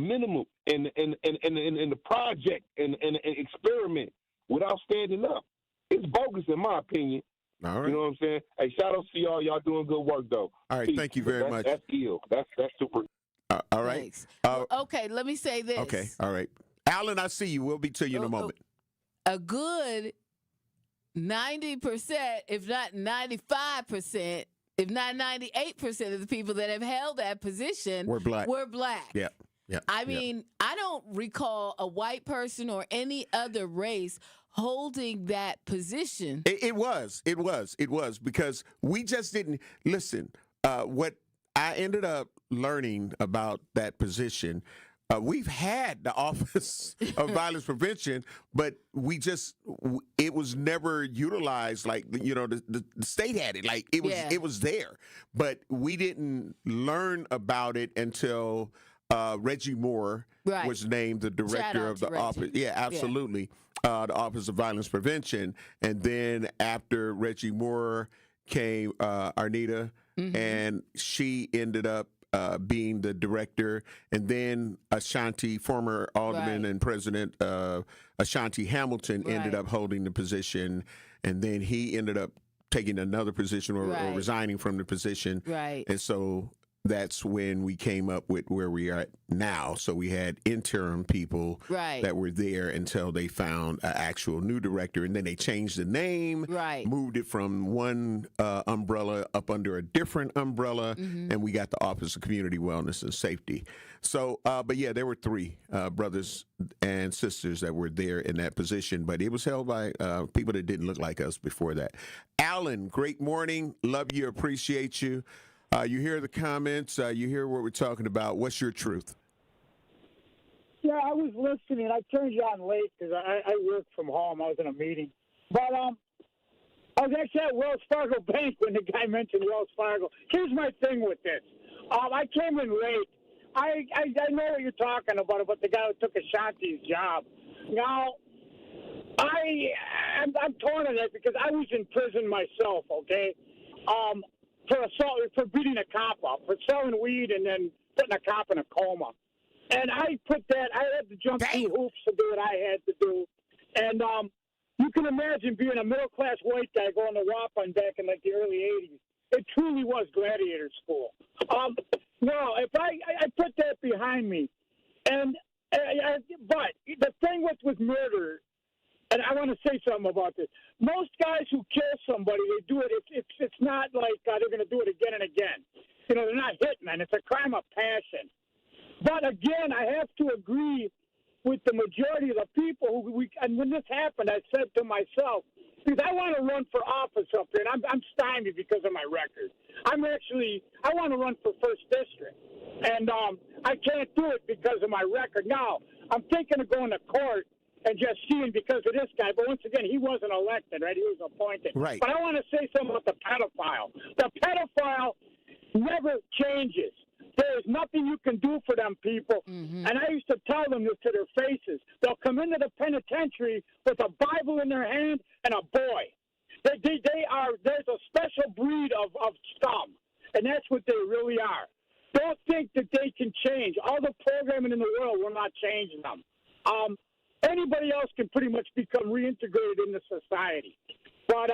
the project and experiment without standing up. It's bogus in my opinion. All right. You know what I'm saying? Hey, shout out to y'all doing good work though. All right, Peace. thank you very much. That's ill. That's super. All right. Thanks. Okay, let me say this. Okay, all right. Alan, I see you. We'll be to you in a moment. A good 90%, if not 95%, if not 98% of the people that have held that position were black. Yeah. I mean, I don't recall a white person or any other race holding that position. It was because we just didn't listen. What I ended up learning about that position, we've had the Office of Violence Prevention, but it was never utilized. Like, the state had it. Like it was there, but we didn't learn about it until Reggie Moore was named the director of the office. Yeah, absolutely. The Office of Violence Prevention. And then after Reggie Moore came Arnita, and she ended up being the director. And then Ashanti, former alderman and president Ashanti Hamilton, ended up holding the position. And then he ended up taking another position or resigning from the position. Right. And so that's when we came up with where we are at now. So we had interim people that were there until they found an actual new director, and then they changed the name, moved it from one umbrella up under a different umbrella, and we got the Office of Community Wellness and Safety. So, but yeah, there were 3 brothers and sisters that were there in that position, but it was held by people that didn't look like us before that. Alan, great morning. Love you, appreciate you. You hear the comments. You hear what we're talking about. What's your truth? Yeah, I was listening. I turned you on late because I worked from home. I was in a meeting. But I was actually at Wells Fargo Bank when the guy mentioned Wells Fargo. Here's my thing with this. I came in late. I know what you're talking about the guy who took Ashanti's job. Now, I'm torn on that because I was in prison myself, okay? For assault, for beating a cop up, for selling weed and then putting a cop in a coma. And I had to jump through hoops to do what I had to do. And you can imagine being a middle-class white guy going to Waupun back in like the early 80s. It truly was gladiator school. No, if I put that behind me. But the thing with murder, and I want to say something about this. Most guys who kill somebody, they do it. It's not like they're going to do it again and again. You know, they're not hitmen. It's a crime of passion. But again, I have to agree with the majority of the people and when this happened, I said to myself, because I want to run for office up here, and I'm stymied because of my record. I want to run for 1st District, and I can't do it because of my record. Now, I'm thinking of going to court and just seeing because of this guy. But once again, he wasn't elected, right? He was appointed. Right. But I want to say something about the pedophile. The pedophile never changes. There is nothing you can do for them people. And I used to tell them this to their faces. They'll come into the penitentiary with a Bible in their hand and a boy. There's a special breed of scum, and that's what they really are. Don't think that they can change. All the programming in the world will not change them. Anybody else can pretty much become reintegrated into society. But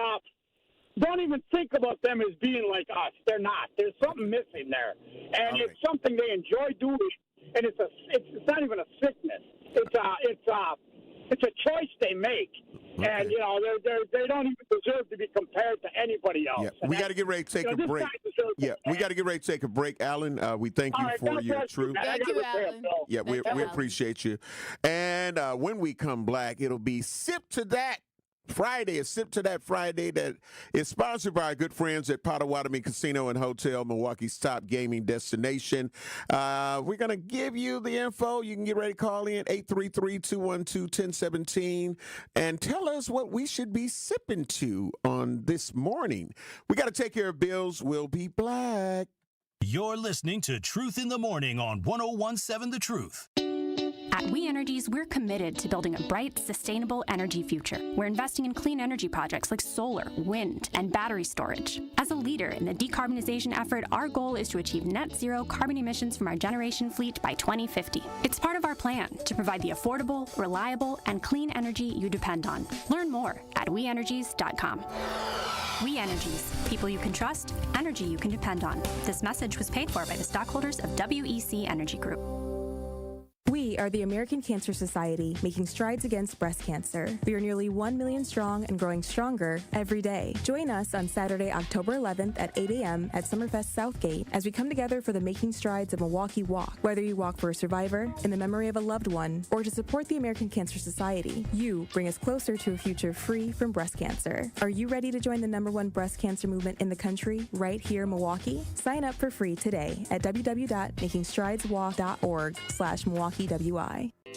don't even think about them as being like us. They're not. There's something missing there. And it's something they enjoy doing, and it's not even a sickness. It's a choice they make. Okay. And, you know, they don't even deserve to be compared to anybody else. Yeah. We got to get ready to take a break. Yeah, we got to get ready to take a break, Alan. We thank you for your truth. Thank you, Alan. Yeah, we appreciate you. And when we come back, it'll be Sip to That Friday, a Sip to That Friday that is sponsored by our good friends at Potawatomi Casino and Hotel, Milwaukee's top gaming destination. We're going to give you the info. You can get ready to call in 833-212-1017 and tell us what we should be sipping to on this morning. We got to take care of bills. We'll be back. You're listening to Truth in the Morning on 101.7 The Truth. At We Energies, we're committed to building a bright, sustainable energy future. We're investing in clean energy projects like solar, wind, and battery storage. As a leader in the decarbonization effort, our goal is to achieve net zero carbon emissions from our generation fleet by 2050. It's part of our plan to provide the affordable, reliable, and clean energy you depend on. Learn more at weenergies.com. We Energies, people you can trust, energy you can depend on. This message was paid for by the stockholders of WEC Energy Group. We are the American Cancer Society, making strides against breast cancer. We are nearly 1 million strong and growing stronger every day. Join us on Saturday, October 11th at 8 a.m. at Summerfest Southgate as we come together for the Making Strides of Milwaukee Walk. Whether you walk for a survivor, in the memory of a loved one, or to support the American Cancer Society, you bring us closer to a future free from breast cancer. Are you ready to join the #1 breast cancer movement in the country right here in Milwaukee? Sign up for free today at www.makingstrideswalk.org/MilwaukeeWI.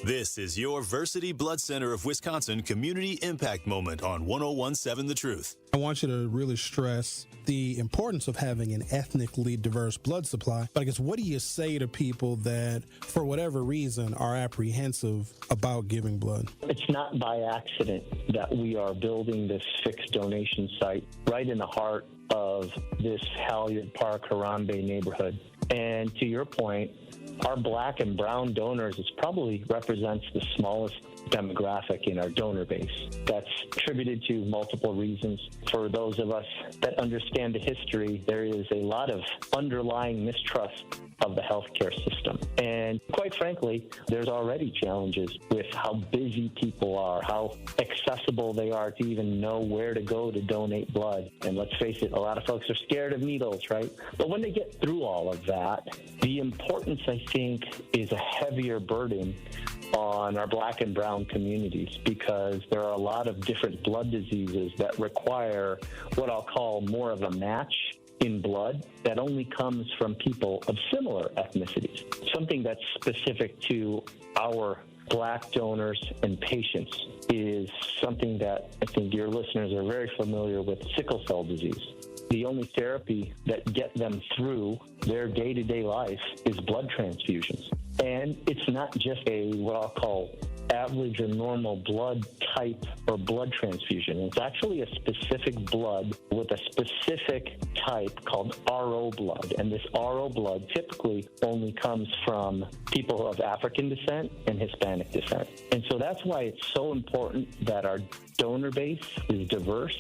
This is your Versity Blood Center of Wisconsin Community Impact Moment on 101.7 The Truth. I want you to really stress the importance of having an ethnically diverse blood supply. But I guess, what do you say to people that, for whatever reason, are apprehensive about giving blood? It's not by accident that we are building this fixed donation site right in the heart of this Halyard Park, Harambe neighborhood. And to your point, our black and brown donors probably represents the smallest demographic in our donor base. That's attributed to multiple reasons. For those of us that understand the history, there is a lot of underlying mistrust of the healthcare system. And quite frankly, there's already challenges with how busy people are, how accessible they are to even know where to go to donate blood. And let's face it, a lot of folks are scared of needles, right? But when they get through all of that, the importance, I think, is a heavier burden on our black and brown communities, because there are a lot of different blood diseases that require what I'll call more of a match in blood that only comes from people of similar ethnicities. Something that's specific to our black donors and patients is something that I think your listeners are very familiar with: sickle cell disease. The only therapy that get them through their day-to-day life is blood transfusions. And it's not just what I'll call average or normal blood type or blood transfusion. It's actually a specific blood with a specific type called RO blood. And this RO blood typically only comes from people of African descent and Hispanic descent. And so that's why it's so important that our donor base is diverse,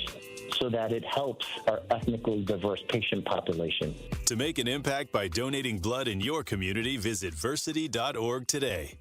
so that it helps our ethnically diverse patient population. To make an impact by donating blood in your community, visit versity.org today.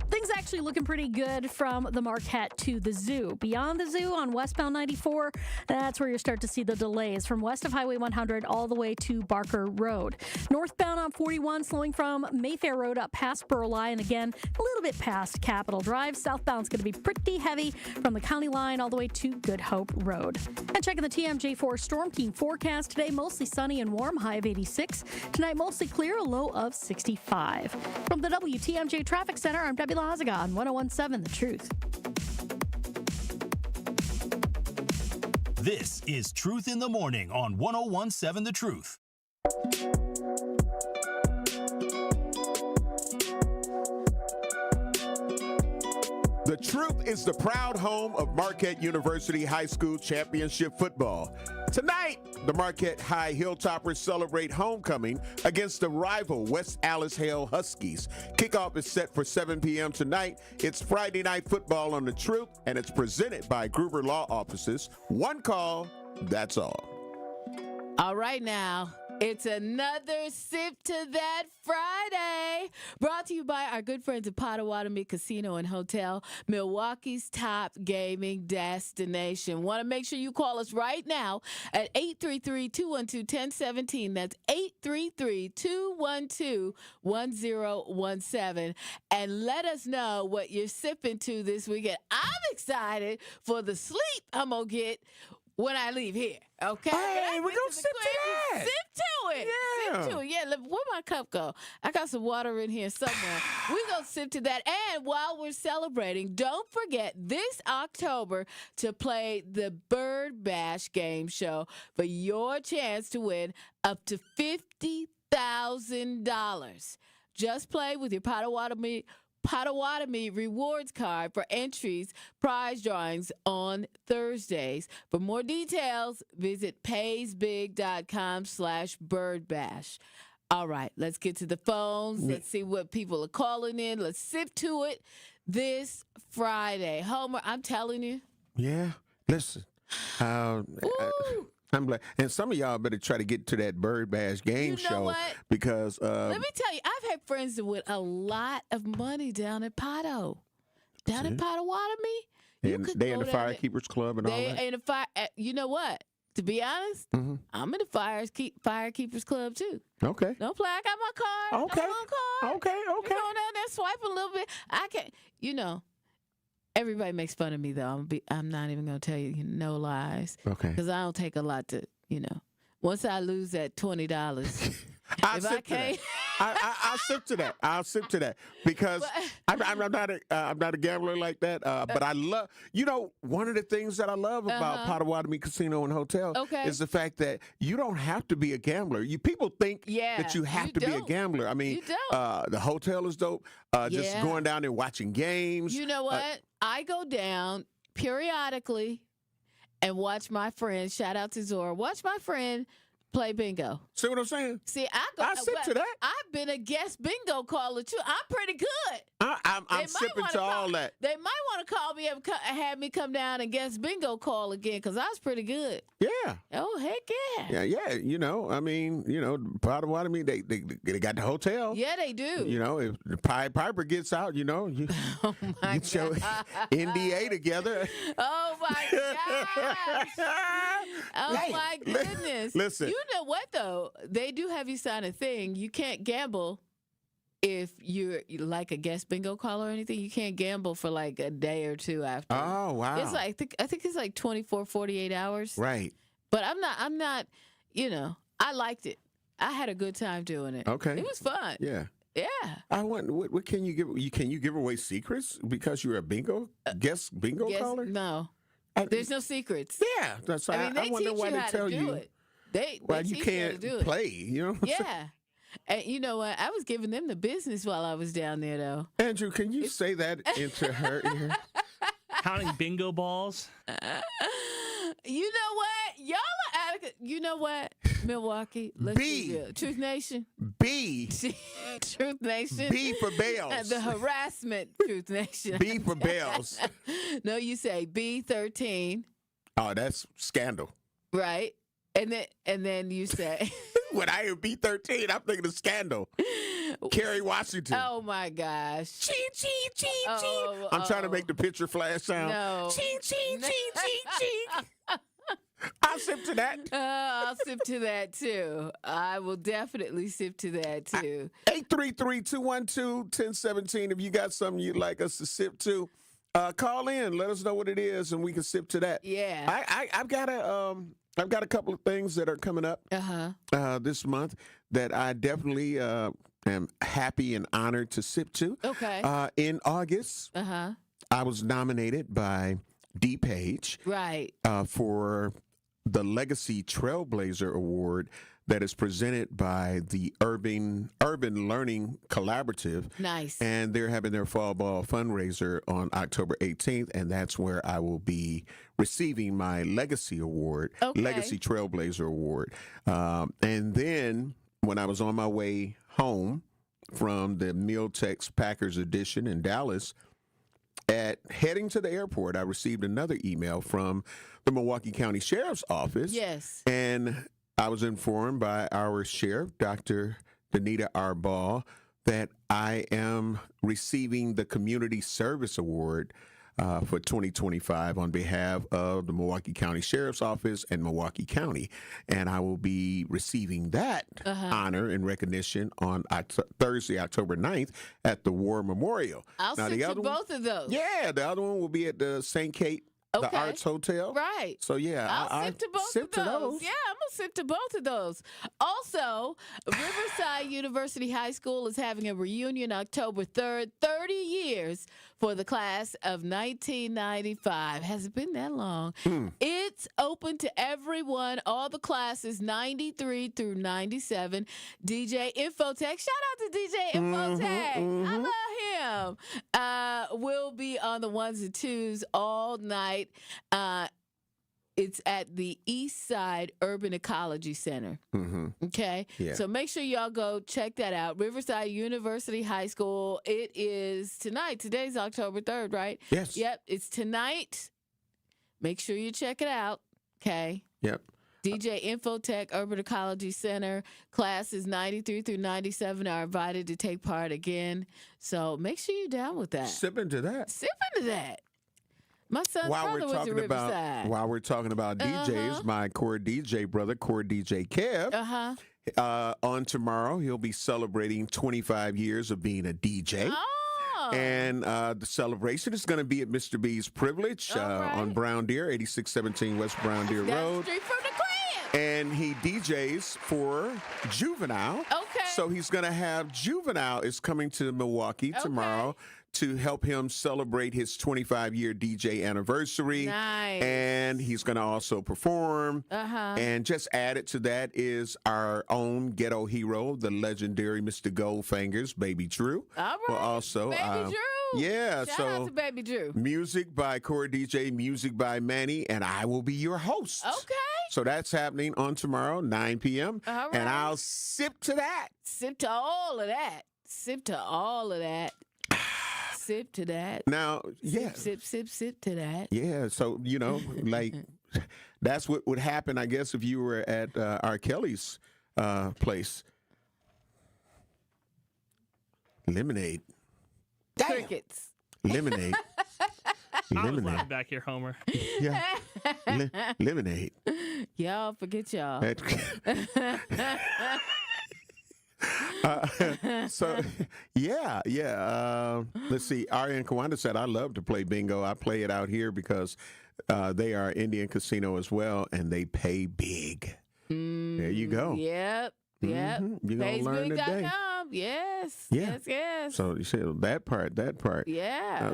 Things actually looking pretty good from the Marquette to the zoo. Beyond the zoo on westbound 94, that's where you start to see the delays from west of Highway 100 all the way to Barker Road. Northbound on 41 slowing from Mayfair Road up past Burleigh and again a little bit past Capitol Drive. Southbound's going to be pretty heavy from the county line all the way to Good Hope Road. And checking the TMJ4 Storm Team forecast today, mostly sunny and warm, high of 86. Tonight, mostly clear, a low of 65. From the WTMJ Traffic Center, I'm Debbie Lazaga on 101.7 The Truth. This is Truth in the Morning on 101.7 The Truth. The Truth is the proud home of Marquette University High School Championship football. Tonight, the Marquette High Hilltoppers celebrate homecoming against the rival West Allis Hale Huskies. Kickoff is set for 7 p.m. tonight. It's Friday Night Football on The Truth, and it's presented by Gruber Law Offices. One call, that's all. All right now. It's another Sip to That Friday, brought to you by our good friends at Potawatomi Casino and Hotel, Milwaukee's top gaming destination. Want to make sure you call us right now at 833-212-1017. That's 833-212-1017. And let us know what you're sipping to this weekend. I'm excited for the sleep I'm going to get when I leave here, okay? Hey, we're going to sip to that. Sip to it. Yeah. Sip to it. Yeah, where my cup go? I got some water in here somewhere. We're going to sip to that. And while we're celebrating, don't forget this October to play the Bird Bash game show for your chance to win up to $50,000. Just play with your Potawatomi rewards card for entries, prize drawings on Thursdays. For more details, visit paysbig.com/birdbash. All right, let's get to the phones. Let's see what people are calling in. Let's sip to it this Friday. Homer, I'm telling you. Yeah, listen. I'm like, and some of y'all better try to get to that Bird Bash game show because let me tell you, I've had friends with a lot of money down at Potawatomi. And they in the Firekeepers Club and all that. They in the fire. You know what? To be honest, I'm in the Firekeepers Club too. Okay. Don't play. I got my card. Okay. I'm on card. Okay. You go down there, swipe a little bit. I can't. Everybody makes fun of me, though. I'm not even going to tell you no lies. Okay. Because I don't take a lot to, once I lose that $20, I'll sip to that. I'll sip to that because I'm not a gambler like that. But I love, one of the things that I love about Potawatomi Casino and Hotel is the fact that you don't have to be a gambler. People think that you have to be a gambler. I mean, the hotel is dope. Just going down there watching games. You know what? I go down periodically and watch my friend, shout out to Zora, watch my friend Play bingo. See what I'm saying? See, I sip to that. I've been a guest bingo caller too. I'm pretty good. I'm sipping to all that. They might want to call me and have me come down and guest bingo call again because I was pretty good. Yeah. Oh, heck yeah. Yeah. You know, I mean, you know, Potawatomi, they got the hotel. Yeah, they do. You know, if the Pied Piper gets out, you know, you get your NDA together. Oh, my gosh. Oh, my goodness. Listen. You know what, though? They do have you sign a thing. You can't gamble if you're like a guest bingo caller or anything. You can't gamble for like a day or two after. Oh, wow. It's like, I think it's like 24, 48 hours. Right. But I'm not, you know, I liked it. I had a good time doing it. Okay. It was fun. Yeah. Yeah. I want. What can you give? Can you give away secrets because you're a guest bingo caller? No. There's no secrets. Yeah. That's. I mean, they wonder teach why you they how tell to do you. it. They You teach can't you how to do it. play. You know. Yeah. And you know what? I was giving them the business while I was down there, though. Andrew, can you say that into her ear? Counting bingo balls. You know what? Y'all are adequate. You know what? Milwaukee. Let's be real. Truth Nation. B. Truth Nation. B for Bells. The harassment Truth Nation. B for Bells. No, you say B13. Oh, that's scandal. Right. And then you say when I hear B13, I'm thinking of Scandal. Kerry Washington. Oh my gosh. Ching, ching, ching, ching. I'm trying to make the picture flash sound. No. Ching, ching, ching, ching, ching. I'll sip to that. I'll sip to that too. I will definitely sip to that too. 833-212-1017. If you got something you'd like us to sip to, call in. Let us know what it is, and we can sip to that. Yeah. I've got a couple of things that are coming up this month that I definitely am happy and honored to sip to. Okay. In August, I was nominated by D. Page for the Legacy Trailblazer Award that is presented by the Urban Learning Collaborative. Nice. And they're having their fall ball fundraiser on October 18th, and that's where I will be receiving my Legacy Award, Legacy Trailblazer Award. And then when I was on my way home from the Mealtex Packers edition in Dallas, heading to the airport, I received another email from the Milwaukee County Sheriff's Office. Yes. And I was informed by our sheriff, Dr. Danita R. Ball, that I am receiving the Community Service Award for 2025 on behalf of the Milwaukee County Sheriff's Office and Milwaukee County. And I will be receiving that honor and recognition on Thursday, October 9th at the War Memorial. I'll sip to both of those. Yeah, the other one will be at the St. Kate, the Arts Hotel. Right. So, yeah. I'll sip to both of those. Yeah, I'm going to sip to both of those. Also, Riverside University High School is having a reunion October 3rd, 30 years for the class of 1995. Has it been that long? It's open to everyone, all the classes, 93 through 97. DJ Infotech, shout out to DJ Infotech. I love him. We'll be on the ones and twos all night. It's at the East Side Urban Ecology Center. Okay? Yeah. So make sure y'all go check that out. Riverside University High School. It is tonight. Today's October 3rd, right? Yes. Yep. It's tonight. Make sure you check it out. Okay? Yep. DJ Infotech Urban Ecology Center. Classes 93 through 97 are invited to take part again. So make sure you're down with that. Sip into that. Sip into that. My son's brother was in Riverside. While we're talking about DJs, my core DJ brother, core DJ Kev, on tomorrow, he'll be celebrating 25 years of being a DJ. And the celebration is going to be at Mr. B's Privilege on Brown Deer, 8617 West Brown Deer Road. Street from the crib. And he DJs for Juvenile. Okay. So he's going to have Juvenile is coming to Milwaukee tomorrow to help him celebrate his 25-year DJ anniversary. Nice. And he's going to also perform. And just added to that is our own ghetto hero, the legendary Mr. Goldfinger's Baby Drew. All right. Will also, Baby Drew. Yeah. Shout out to Baby Drew. Music by Core DJ, music by Manny, and I will be your host. Okay. So that's happening on tomorrow, 9 p.m. All right. And I'll sip to that. Sip to all of that. Sip to all of that. Sip to that. Now, yeah. Sip to that. Yeah, so, like, that's what would happen, I guess, if you were at R. Kelly's place. Lemonade. Crickets. Lemonade. I was laughing back here, Homer. Yeah. Lemonade. Y'all forget y'all. So, yeah. Let's see. Arian Kawanda said, I love to play bingo. I play it out here because they are Indian casino as well, and they pay big. There you go. Yep. Mm-hmm. You're going to learn today. Yes. Yeah. Yes. So you see that part. Yeah.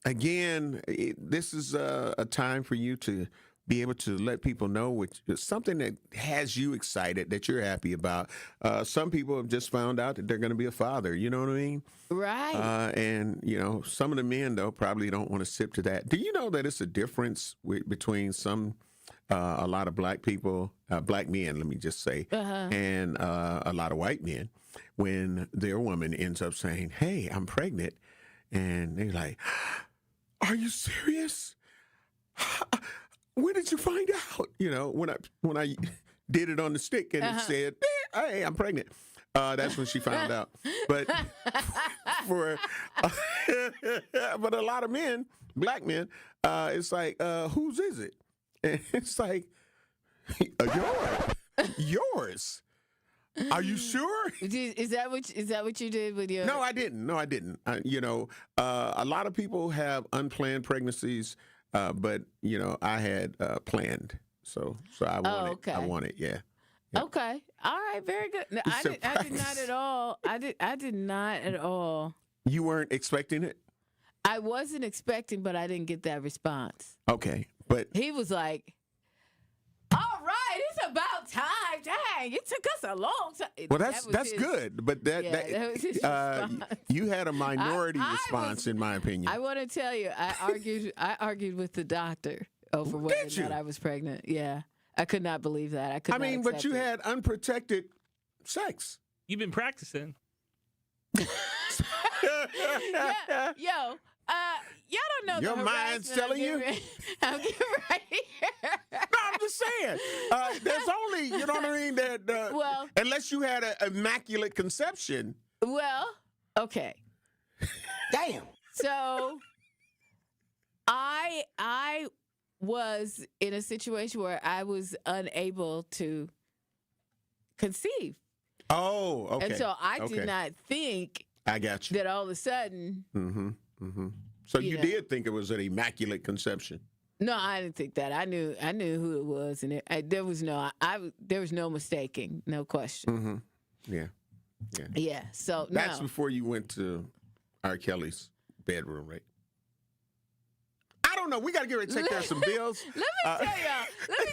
Again, this is a time for you to be able to let people know something that has you excited, that you're happy about. Some people have just found out that they're going to be a father. You know what I mean? Right. And, some of the men, though, probably don't want to sip to that. Do you know that it's a difference between a lot of black people, black men, let me just say, and a lot of white men, when their woman ends up saying, hey, I'm pregnant, and they're like, are you serious? When did you find out? When I did it on the stick and it said, hey, I'm pregnant. That's when she found out. But but a lot of men, black men, it's like, whose is it? And it's like, yours. Are you sure? Is that what you did with your? No, I didn't. A lot of people have unplanned pregnancies, but I had planned. So I wanted. Okay. I wanted. Yeah. Okay. All right. Very good. No, I did not at all. I did not at all. You weren't expecting it? I wasn't expecting, but I didn't get that response. Okay, but he was like, all right, it's about time. Dang, it took us a long time. Well, that's good, but that was his you had a minority response, in my opinion. I want to tell you, I argued with the doctor over whether or not I was pregnant. Yeah, I could not believe that. But you had unprotected sex. You've been practicing. Y'all don't know your the mind's telling you. I'm getting right here. No, I'm just saying. There's only, you know what I mean? That unless you had an immaculate conception. Well, okay. Damn. So, I was in a situation where I was unable to conceive. Oh, okay. And so I did not think. I got you. That all of a sudden. Mm-hmm. Mm-hmm. So you did think it was an immaculate conception? No, I didn't think that. I knew who it was, and there was no mistaking, no question. Mm-hmm. Yeah. So that's before you went to R. Kelly's bedroom, right? I don't know. We got to get ready to take care of some bills. Let me tell y'all. Let me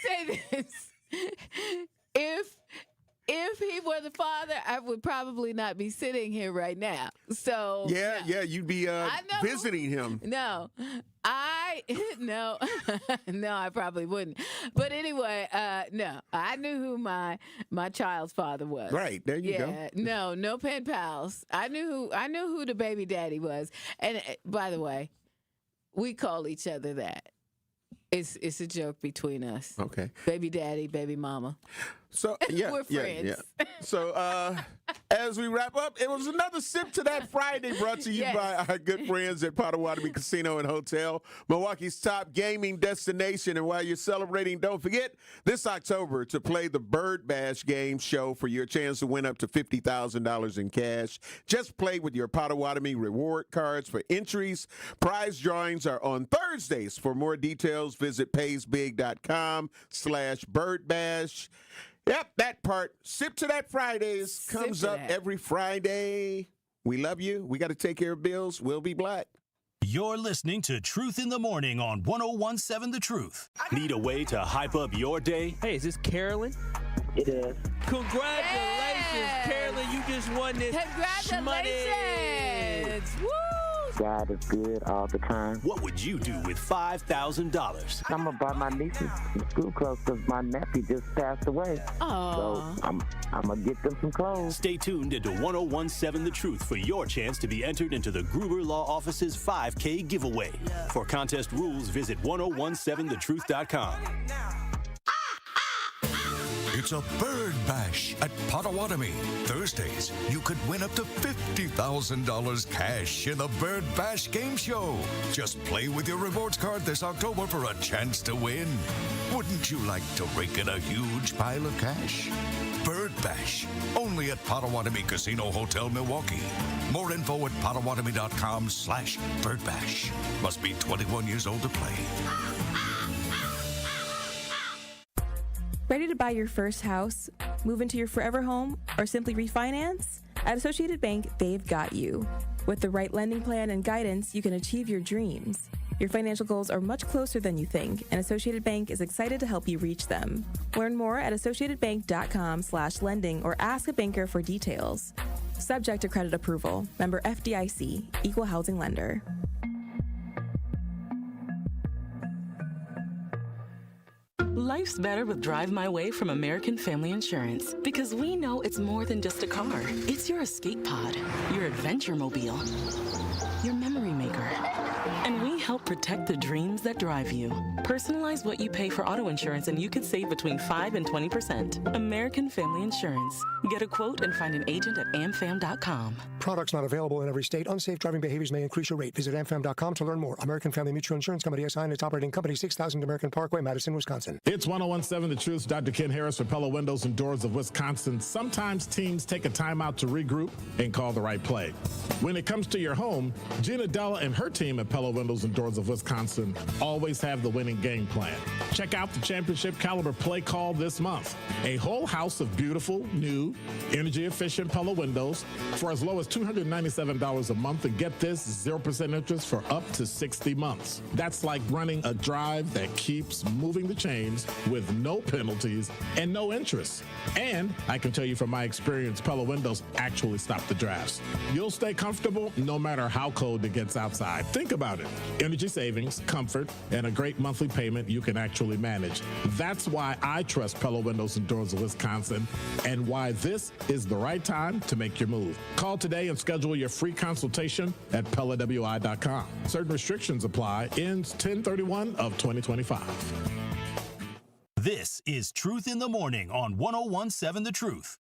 say this. If he were the father, I would probably not be sitting here right now. So yeah, you'd be visiting him. No, I probably wouldn't. But anyway, no, I knew who my child's father was. Right, there you go. No pen pals. I knew who the baby daddy was. And by the way, we call each other that. It's a joke between us. Okay. Baby daddy, baby mama. So we're friends. Yeah. So as we wrap up, it was another Sip to That Friday brought to you by our good friends at Potawatomi Casino and Hotel, Milwaukee's top gaming destination. And while you're celebrating, don't forget this October to play the Bird Bash game show for your chance to win up to $50,000 in cash. Just play with your Potawatomi reward cards for entries. Prize drawings are on Thursdays. For more details, visit paysbig.com/birdbash. Yep, that part. Sip to That Fridays comes up every Friday. We love you. We got to take care of bills. We'll be black. You're listening to Truth in the Morning on 101.7 The Truth. Need a way to hype up your day? Hey, is this Carolyn? It is. Congratulations, Carolyn. You just won this Congratulations. money. Woo! God is good all the time. What would you do with $5,000? I'm going to buy my nieces some school clothes because my nephew just passed away. Oh. So I'm going to get them some clothes. Stay tuned into 1017 The Truth for your chance to be entered into the Gruber Law Office's 5K giveaway. For contest rules, visit 1017thetruth.com. It's a bird bash at Potawatomi. Thursdays, you could win up to $50,000 cash in the Bird Bash Game Show. Just play with your rewards card this October for a chance to win. Wouldn't you like to rake in a huge pile of cash? Bird Bash, only at Potawatomi Casino Hotel, Milwaukee. More info at potawatomi.com/birdbash. Must be 21 years old to play. Ready to buy your first house, move into your forever home, or simply refinance? At Associated Bank, they've got you. With the right lending plan and guidance, you can achieve your dreams. Your financial goals are much closer than you think, and Associated Bank is excited to help you reach them. Learn more at associatedbank.com/lending or ask a banker for details. Subject to credit approval. Member FDIC, Equal Housing Lender. Life's better with Drive My Way from American Family Insurance because we know it's more than just a car. It's your escape pod, your adventure mobile, your memory maker. And we help protect the dreams that drive you. Personalize what you pay for auto insurance and you could save between 5 and 20%. American Family Insurance. Get a quote and find an agent at amfam.com. Products not available in every state. Unsafe driving behaviors may increase your rate. Visit amfam.com to learn more. American Family Mutual Insurance Company, SI, and its operating company, 6000 American Parkway, Madison, Wisconsin. It's 1017 The Truth. Dr. Ken Harris for Pella Windows and Doors of Wisconsin. Sometimes teams take a timeout to regroup and call the right play. When it comes to your home, Gina Della and her team at Pella Windows and Doors of Wisconsin always have the winning game plan. Check out the championship caliber play call this month. A whole house of beautiful, new, energy-efficient Pella windows for as low as $297 a month, and get this, 0% interest for up to 60 months. That's like running a drive that keeps moving the chains with no penalties and no interest. And I can tell you from my experience, Pella windows actually stop the drafts. You'll stay comfortable no matter how cold it gets outside. Think about it. Energy savings, comfort, and a great monthly payment you can actually manage. That's why I trust Pella Windows and Doors of Wisconsin, and why this is the right time to make your move. Call today and schedule your free consultation at PellaWI.com. Certain restrictions apply. Ends 10/31 of 2025. This is Truth in the Morning on 1017 The Truth.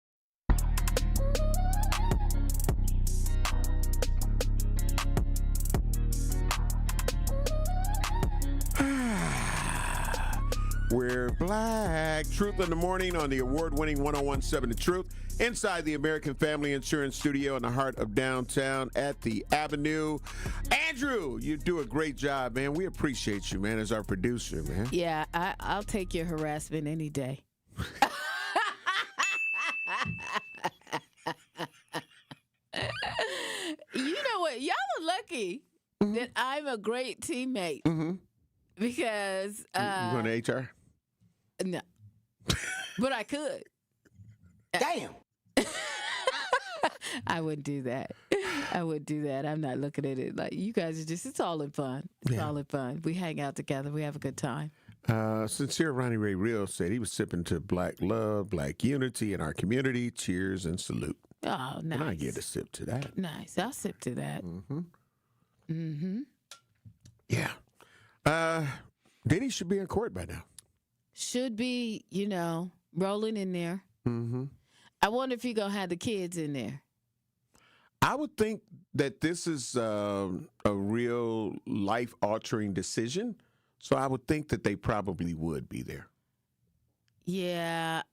We're black. Truth in the Morning on the award-winning 1017 The Truth. Inside the American Family Insurance Studio in the heart of downtown at the Avenue. Andrew, you do a great job, man. We appreciate you, man, as our producer, man. Yeah, I'll take your harassment any day. You know what? Y'all are lucky that I'm a great teammate. Because you going to HR? No. But I could. Damn. I wouldn't do that. I would do that. I'm not looking at it like you guys are just, it's all in fun. It's all in fun. We hang out together. We have a good time. Sincere Ronnie Ray Real said he was sipping to Black love, Black unity in our community. Cheers and salute. Oh, nice. And I get a sip to that. Nice. I'll sip to that. Yeah. Diddy should be in court by now. Should be, rolling in there. I wonder if you're going to have the kids in there. I would think that this is a real life-altering decision, so I would think that they probably would be there. Yeah.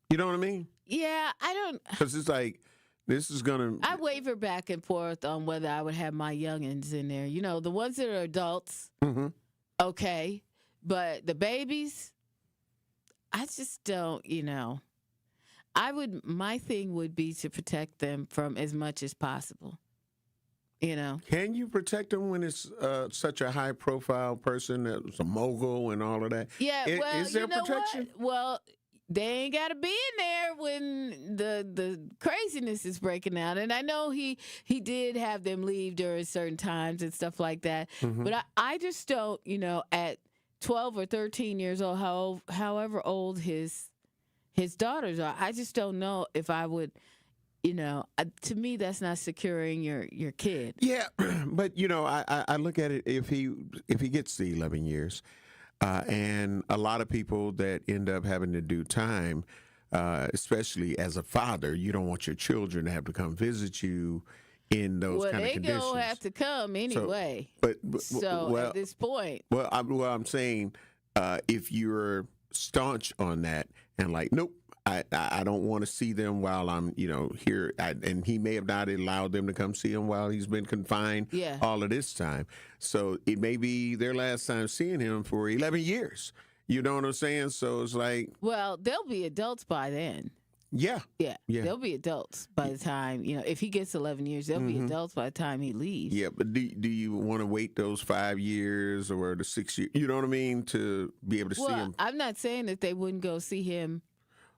You know what I mean? Yeah, I don't. Because it's like, this is going to... I waver back and forth on whether I would have my youngins in there. The ones that are adults, okay. But the babies, I just don't, my thing would be to protect them from as much as possible. Can you protect them when it's such a high-profile person that's a mogul and all of that? Yeah, well, is there protection? What? Well, they ain't got to be in there when the craziness is breaking out. And I know he did have them leave during certain times and stuff like that. But I just don't, at 12 or 13 years old, however old his daughters are, I just don't know if I would, to me, that's not securing your kid. Yeah, but I look at it if he gets the 11 years, and a lot of people that end up having to do time, especially as a father, you don't want your children to have to come visit you in those kind of conditions. Well, they gonna have to come anyway. So at this point, I'm saying, if you're staunch on that and like, nope. I don't want to see them while I'm, here. And he may have not allowed them to come see him while he's been confined all of this time. So it may be their last time seeing him for 11 years. You know what I'm saying? So it's like... Well, they'll be adults by then. Yeah. They'll be adults by the time, if he gets 11 years, they'll be adults by the time he leaves. Yeah, but do you want to wait those 5 years or the 6 years, you know what I mean, to be able to see him? I'm not saying that they wouldn't go see him.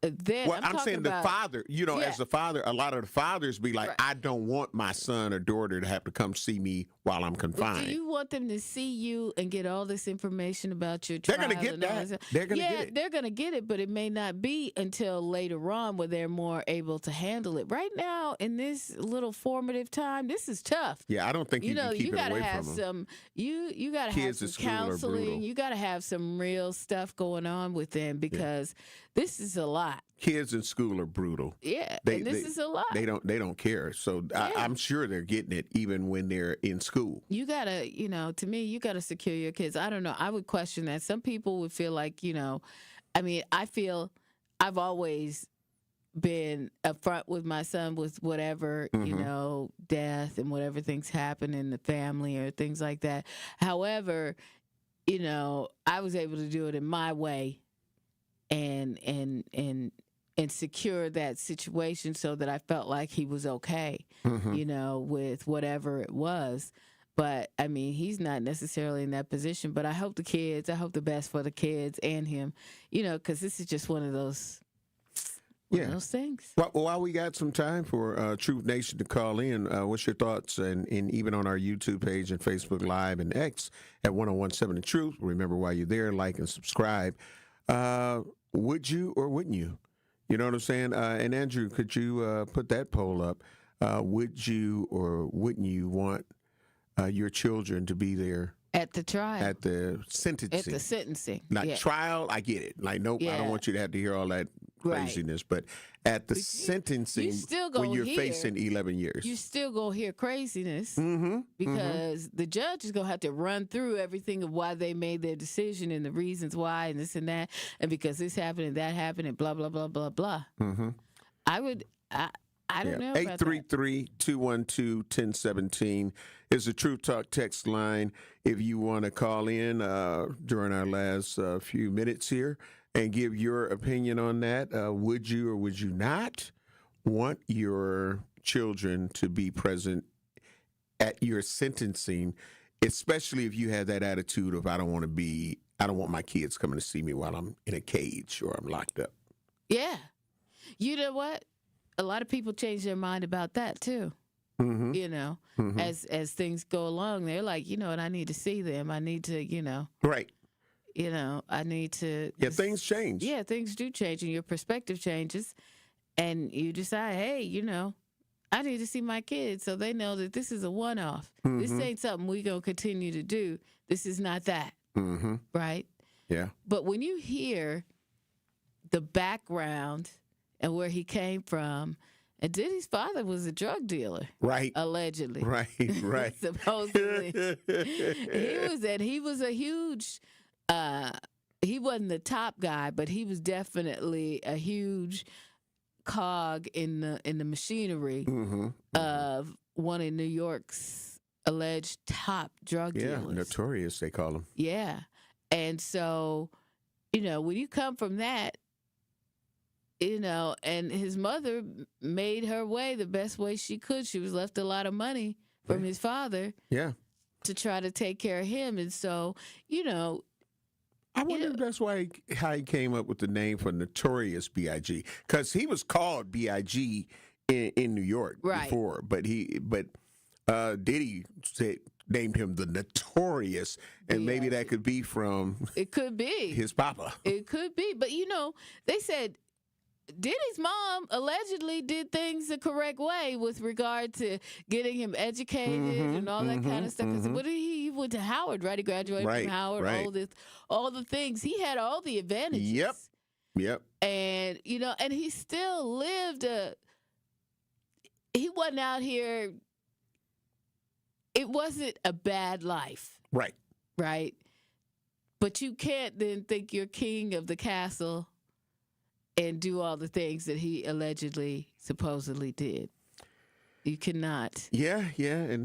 I'm saying the father, as a father, a lot of the fathers be like, I don't want my son or daughter to have to come see me while I'm confined. Do you want them to see you and get all this information about your trial? They're going to get that. They're going to get it. They're going to get it, but it may not be until later on where they're more able to handle it. Right now, in this little formative time, this is tough. Yeah, I don't think you can keep it away from them. You got to have some counseling. You got to have some real stuff going on with them because this is a lot. Kids in school are brutal. Yeah, this is a lot. They don't care. So I'm sure they're getting it even when they're in school. You gotta, to me, you gotta secure your kids. I don't know. I would question that. Some people would feel like, I feel I've always been upfront with my son with whatever, death and whatever things happen in the family or things like that. However, I was able to do it in my way and secure that situation so that I felt like he was okay, with whatever it was. But, he's not necessarily in that position. But I hope the best for the kids and him, because this is just one of those things. Well, while we got some time for Truth Nation to call in, what's your thoughts? And even on our YouTube page and Facebook Live and X at 1017 The Truth. Remember, while you're there, like and subscribe. Would you or wouldn't you? You know what I'm saying? And Andrew, could you put that poll up? Would you or wouldn't you want your children to be there at the trial, at the sentencing? Like trial, I get it. Like, nope, I don't want you to have to hear all that craziness. But at the sentencing, when you're facing 11 years, you still gonna hear craziness because the judge is gonna have to run through everything of why they made their decision and the reasons why and this and that, and because this happened and that happened and blah blah blah blah blah. I don't know. 833-212-1017 is the Truth Talk text line. If you want to call in during our last few minutes here and give your opinion on that, would you or would you not want your children to be present at your sentencing, especially if you had that attitude of I don't want my kids coming to see me while I'm in a cage or I'm locked up? Yeah. You know what? A lot of people change their mind about that too. As things go along, they're like, what, I need to see them. I need to, right. I need to. Yeah, things change. Yeah, things do change, and your perspective changes, and you decide, hey, I need to see my kids so they know that this is a one-off. This ain't something we're gonna continue to do. This is not that, right? Yeah. But when you hear the background and where he came from, and Diddy's father was a drug dealer. Right. Allegedly. Right. Supposedly. He was a huge, he wasn't the top guy, but he was definitely a huge cog in the machinery of one of New York's alleged top drug dealers. Yeah, notorious, they call him. Yeah. And so, when you come from that, and his mother made her way the best way she could. She was left a lot of money from his father. Yeah. To try to take care of him. And so, I wonder if that's why how he came up with the name for Notorious B.I.G. Because he was called B.I.G. in New York before, but Diddy named him the Notorious, and maybe that could be from it could be his papa. It could be, but they said Diddy's mom allegedly did things the correct way with regard to getting him educated and all that kind of stuff. Because what did he went to Howard, right? He graduated from Howard. All the things he had, all the advantages. Yep. And and he still lived he wasn't out here. It wasn't a bad life. Right. But you can't then think you're king of the castle and do all the things that he supposedly did. You cannot. Yeah, and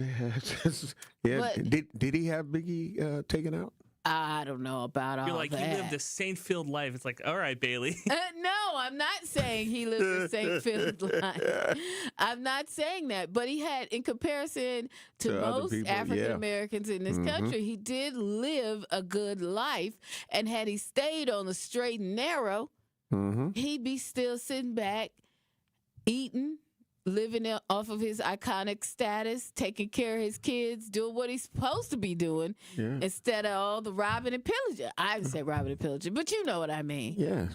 did he have Biggie taken out? I don't know about all that. He lived a saint-filled life. It's like, all right, Bailey. No, I'm not saying he lived a saint-filled life. I'm not saying that. But he had, in comparison to most African Americans in this country, he did live a good life. And had he stayed on the straight and narrow, he'd be still sitting back, eating, living off of his iconic status, taking care of his kids, doing what he's supposed to be doing, instead of all the robbing and pillaging. I would say robbing and pillaging, but you know what I mean. Yeah,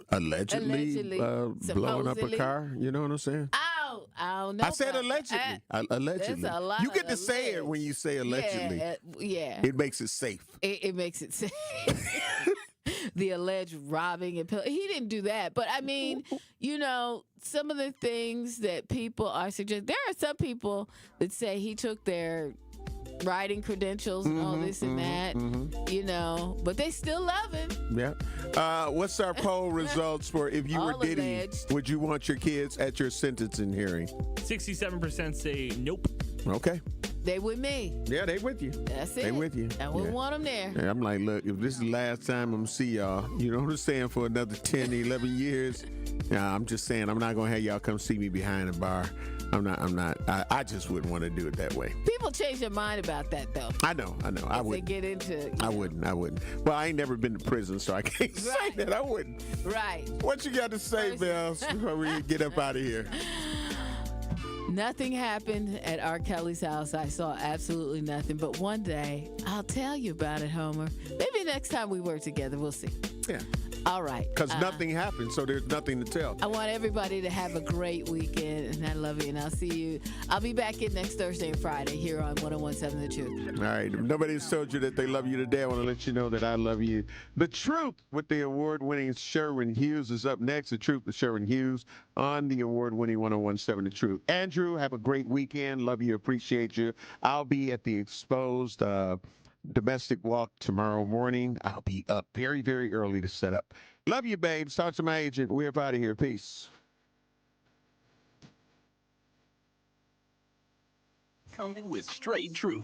allegedly blowing up a car. You know what I'm saying? I don't know. I said allegedly. Allegedly. There's a lot you get to say it when you say allegedly. Yeah. It makes it safe. It makes it safe. The alleged robbing and he didn't do that, but I mean, some of the things that people are suggesting. There are some people that say he took their writing credentials and all this and that, but they still love him. Yeah. What's our poll results for if you were Diddy? Alleged. Would you want your kids at your sentencing hearing? 67% say nope. Okay. They with me. Yeah, they with you. That's it. They with you. I wouldn't want them there. Yeah, I'm like, look, if this is the last time I'm going to see y'all, you know what I'm saying, for another 10, 11 years, I'm just saying I'm not going to have y'all come see me behind the bar. I'm not. I just wouldn't want to do it that way. People change their mind about that, though. I know. I wouldn't. They get into. I wouldn't. Well, I ain't never been to prison, so I can't say that. I wouldn't. Right. What you got to say, Bells, before we get up out of here? Nothing happened at R. Kelly's house. I saw absolutely nothing. But one day, I'll tell you about it, Homer. Maybe next time we work together, we'll see. Yeah. All right. Because nothing happened, so there's nothing to tell. I want everybody to have a great weekend, and I love you, and I'll see you. I'll be back in next Thursday and Friday here on 101.7 The Truth. All right. If nobody's told you that they love you today, I want to let you know that I love you. The Truth with the award-winning Sherwin Hughes is up next. The Truth with Sherwin Hughes on the award-winning 101.7 The Truth. Andrew, have a great weekend. Love you. Appreciate you. I'll be at the Exposed domestic walk tomorrow morning. I'll be up very, very early to set up. Love you, babes. Talk to my agent. We're out of here. Peace. Coming with straight truth.